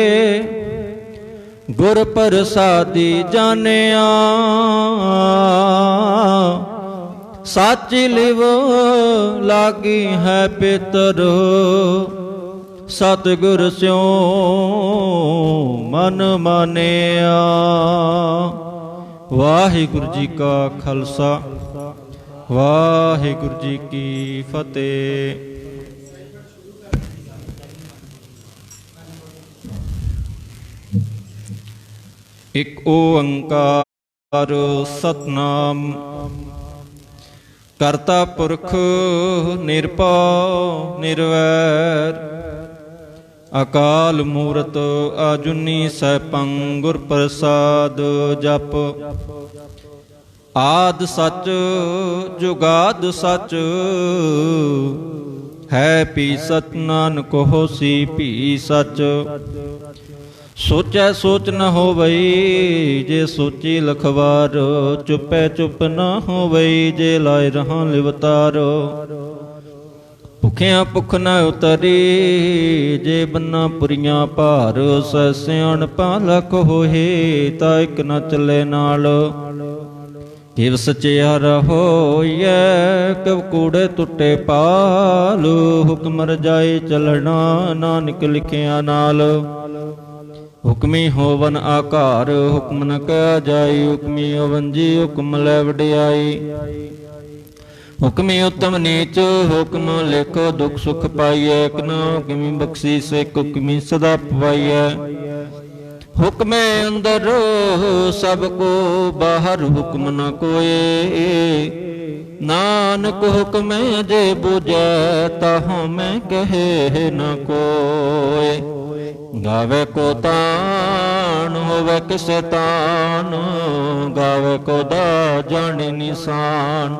ਗੁਰ ਪ੍ਰਸਾਦੀ ਜਾਣਿਆ। ਸਾਚੀ ਲਿਵ ਲਾਗੀ ਹੈ ਪਿਤਰ, ਸਤਿਗੁਰ ਸਿਉ ਮਨ ਮਾਨਿਆ। ਵਾਹਿਗੁਰੂ ਜੀ ਕਾ ਖਾਲਸਾ, ਵਾਹਿਗੁਰੂ ਜੀ ਕੀ ਫਤਿਹ। ਇੱਕ ਓੰਕਾਰ ਸਤਨਾਮ ਕਰਤਾ ਪੁਰਖ ਨਿਰਭਉ ਨਿਰਵੈਰ, ਅਕਾਲ ਮੂਰਤ ਆਜੁਨੀ ਸੈਭੰ ਗੁਰ ਪ੍ਰਸਾਦ ਜਪ। ਆਦ ਸੱਚ ਜੁਗਾਦ ਸੱਚ, ਹੈ ਪੀ ਸਚ ਨਾਨਕ ਹੋਸੀ ਭੀ ਸਚ। ਸੋਚੈ ਸੋਚ ਨ ਹੋਵਈ, ਜੇ ਸੋਚੀ ਲਖਵਾਰ। ਚੁਪੈ ਚੁਪ ਨ ਹੋਵਈ, ਜੇ ਲਾਇ ਰਹਾਂ ਲਿਵਤਾਰ। ਭੁਖਿਆ ਭੁਖ ਨ ਉਤਰੀ, ਜੇ ਬੰਨਾ ਪੁਰੀਆਂ ਭਾਰ। ਸੈ ਸਿਆਣਪਾ ਲਖ ਹੋਏ, ਤਾ ਇਕ ਨ ਚੱਲੇ ਨਾਲ। ਕਿਵ ਸਚਿਆਰਾ ਹੋਈਐ, ਕਿਵ ਕੂੜੇ ਟੁੱਟੇ ਪਾਲ। ਹੁਕਮ ਰਜਾਈ ਚੱਲਣਾ, ਨਾਨਕ ਲਿਖਿਆ ਨਾਲ। ਹੁਕਮੀ ਹੋਵਨ ਆਕਾਰ, ਹੁਕਮ ਨ ਕਹਿ ਜਾਈ। ਹੁਕਮੀ ਅਵੰਜੀ, ਹੁਕਮ ਲੈ ਵਡਿਆਈ। ਹੁਕਮੀ ਉਤਮ ਨੀਚ, ਹੁਕਮ ਲਿਖੋ ਦੁਖ ਸੁਖ ਪਾਈਐ। ਇਕ ਨ ਹੁਕਮੀ ਬਖਸ਼ੀਸ, ਇਕ ਹੁਕਮੀ ਸਦਾ ਪਵਾਈਐ। ਹੁਕਮੇ ਅੰਦਰ ਸਭ ਕੋ ਬਾਹਰ, ਹੁਕਮ ਨ ਕੋਏ। ਨਾਨਕ ਹੁਕਮੈ ਜੇ ਬੁਝੈ ਤਾਹੂ ਮੈਂ ਕਹੇ ਨ ਕੋਇ। ਗਾਵੇ ਕੋ ਤਾਣ ਹੋਵੇ ਕਿਸੇ ਤਾਣ, ਗਾਵੇ ਕੋ ਦਾ ਜਾਣੀ ਨਿਸ਼ਾਨ।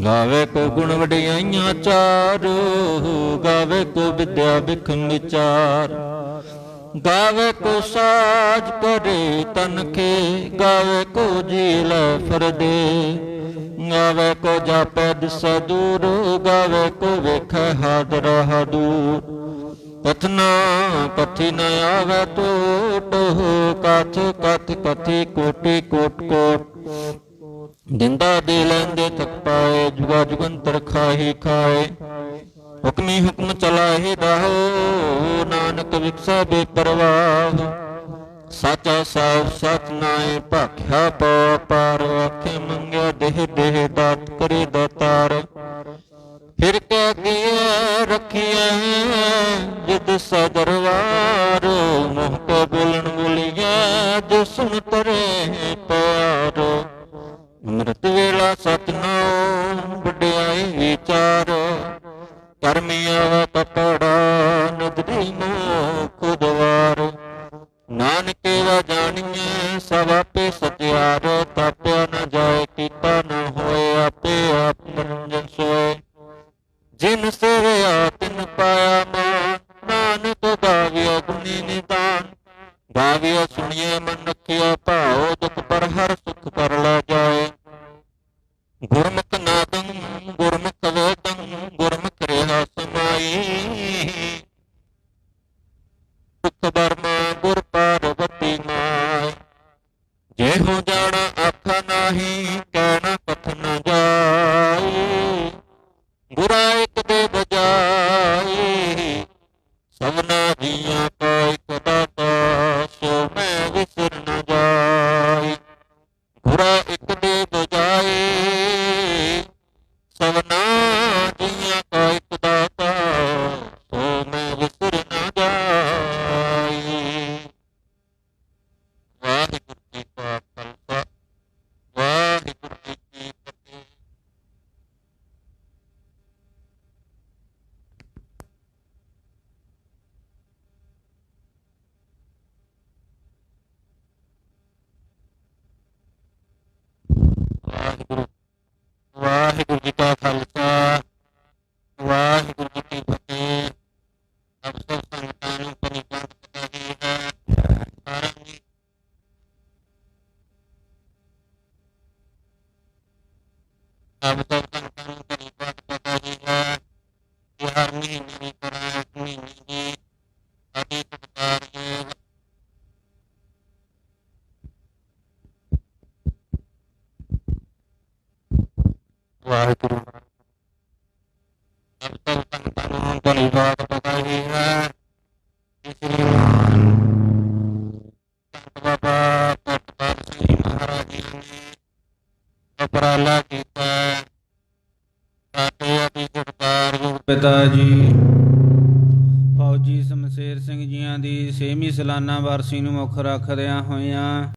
ਗਾਵੇ ਕੋ ਗੁਣ ਵਡਿਆਈਆਂ ਚਾਰ, ਗਾਵੇ ਕੋ ਵਿਦਿਆ ਬਿਖਮ ਵਿਚਾਰ। ਗਾਵੇ ਕੋ ਸਾਜ ਕਰੇ ਤਨਖੇ, ਗਾਵੇ ਕੋ ਜੀਲ ਫਰਦੇ। ਗਾਵੇ ਕੋ ਜਾਪੈ ਦਿਸੈ ਦੂਰ, ਗਾਵੇ ਕੋ ਵੇਖੈ ਹਾਦਰ ਦੂਰ। ਕਥਨਾ ਕਥੀ ਨ ਆਵੈ ਟੋਟ, ਕਥ ਕਥ ਕਥੀ ਕੋਟਿ ਕੋਟ ਕੋਟ। ਦਿੰਦਾ ਦੇ ਲੈਂਦੇ ਥਕ ਪਾਏ, ਜੁਗਾ ਜੁਗੰਤਰ ਖਾਹੀ ਖਾਏ। ਹੁਕਮੀ ਹੁਕਮ ਚਲਾਹੇ ਦਾਹੋ, ਨਾਨਕ ਵਿਖਸੈ ਬੇਪਰਵਾਹ। ਸਾਚਾ ਸਾਹਿਬ ਸਚ ਨਾਏ ਭਾਖਿਆ ਪਉ ਪਾਰ, ਆਖੇ ਮੰਗਿਆ ਦੇਹ ਦੇਹ ਦਾਤ ਕਰੇ ਦਾਤਾਰ। ਫਿਰ ਕਹਿ ਕੀਆ ਰੱਖੀਐ ਜਿਦ ਸੈ ਦਰਬਾਰ, ਮੁਹ ਕੋ ਬੋਲਣ ਬੋਲੀਐ ਜੋ ਸੁਨ ਤਰੇ ਪਿਆਰ। ਅੰਮ੍ਰਿਤ ਵੇਲਾ ਸਤਿਨਾਮ ਵਡਿਆਈ ਵਿਚਾਰ, ਕਰਮੀ ਆਵਾ ਕਪੜਾ ਨਦਰੀ ਮੁਖ ਦੁਆਰ। ਨਾਨਕੇ ਵਾ ਜਾਣੀਐ ਸਭ ਆਪੇ ਸਚਿਆਰ, ਤਾਪਿਆ ਨ ਜਾਏ ਕੀਤਾ ਨ ਹੋਏ, ਆਪੇ ਆਪ ਮਨੋਰੰਜਨ ਸੋਏ। ਜਿਨ ਸੇਵਿਆ ਤਿਨ ਪਾਇਆ ਮਾਨ, ਨਾਨਕ ਗਾਵਿਆ ਗੁਣੀ ਨਿਦਾਨ। ਗਾਵਿਆ ਸੁਣੀਏ ਮਨ ਰਖਿਆ ਭਾਉ, ਦੁਖ ਪਰ ਹਰ ਸੁਖ ਪਰ ਲੈ ਜਾਏ। ਗੁਰਮੁਖ ਨਾਦੰ ਗੁਰਮੁਖ ਵੇਦੰ, ਗੁਰਮੁਖ ਰਿਹਾ ਸਮਾਈ। ਸੁਖ ਬਰਮਾ ਗੁਰ ਪਾਰਵਤੀ ਮਾਈ। ਜੇ ਹੋ ਜਾਣਾ ਆਖਾ ਨਾਹੀ, ਕਹਿਣਾ ਕਥ ਨ ਜਾਈ। ਗੁਰਾ ਇਕ ਦੇ ਬਜਾਈ, ਸਭਨਾ ਜੀਆਂ ਕਾ ਇਕ ਦਾਤਾ, ਸੋ ਮੈਂ ਵਿਸਰ ਨ ਜਾਈ। ਗੁਰਾ ਇਕ ਦੇ ਬਜਾਈ, ਸਭਨਾ ਜੀਆਂ ਕਾ ਇਕ ਦਾਤਾ, ਸੋ ਮੈਂ ਵਿਸਰ ਨ ਜਾਈ। ਵਾਹਿਗੁਰੂ ਜੀ ਕਾ ਖਾਲਸਾ, ਵਾਹਿਗੁਰੂ ਜੀ ਕੀ ਫਤਿਹ। ਵਾਹਿਗੁਰੂ ਵਾਹਿਗੁਰੂ ਜੀ ਕਾ ਖਾਲਸਾ, ਵਾਹਿਗੁਰੂ ਜੀ ਕੀ ਫਤਿਹ। ਆਪ ਸਭ ਸੰਗਤਾਂ ਨੂੰ ਪਰਿਪੰਤ ਪਤਾ ਹੀ ਹੈ। ਸਾਰਿਆਂ ਨੂੰ ਆਪ ਸਭ ਸੰਗਤਾਂ ਨੂੰ ਪਰਿਪੰਤ ਪਤਾ ਹੀ ਹੈ ਕਿ ਹਰ ਮਹੀਨੇ ਦੀ ਤਰ੍ਹਾਂ ਇਸ ਮਹੀਨੇ ਦੀ ਅਤੀ ਸਤਿਕਾਰਯੋਗ ਵਾਹਿਗੁਰੂ ਆਪ ਸਭ ਸੰਗਤਾਂ ਨੂੰ ਪਰਿਪੰਤ ਪਤਾ ਹੀ ਹੈ ਕਿ ਸ੍ਰੀਮਾਨ ਸੰਤ ਬਾਬਾ ਭਗਤ ਸਿੰਘ ਮਹਾਰਾਜ ਜੀ ਨੇ ਉਪਰਾਲਾ ਕੀਤਾ ਹੈ। ਸਾਡੇ ਅਤੀ ਸਤਿਕਾਰਯੋਗ ਪਿਤਾ ਜੀ ਫੌਜੀ ਸ਼ਮਸ਼ੇਰ ਸਿੰਘ ਜੀਆਂ ਦੀ 6ਵੀਂ ਸਾਲਾਨਾ ਵਰਸੀ ਨੂੰ ਮੁੱਖ ਰੱਖਦਿਆਂ ਹੋਇਆਂ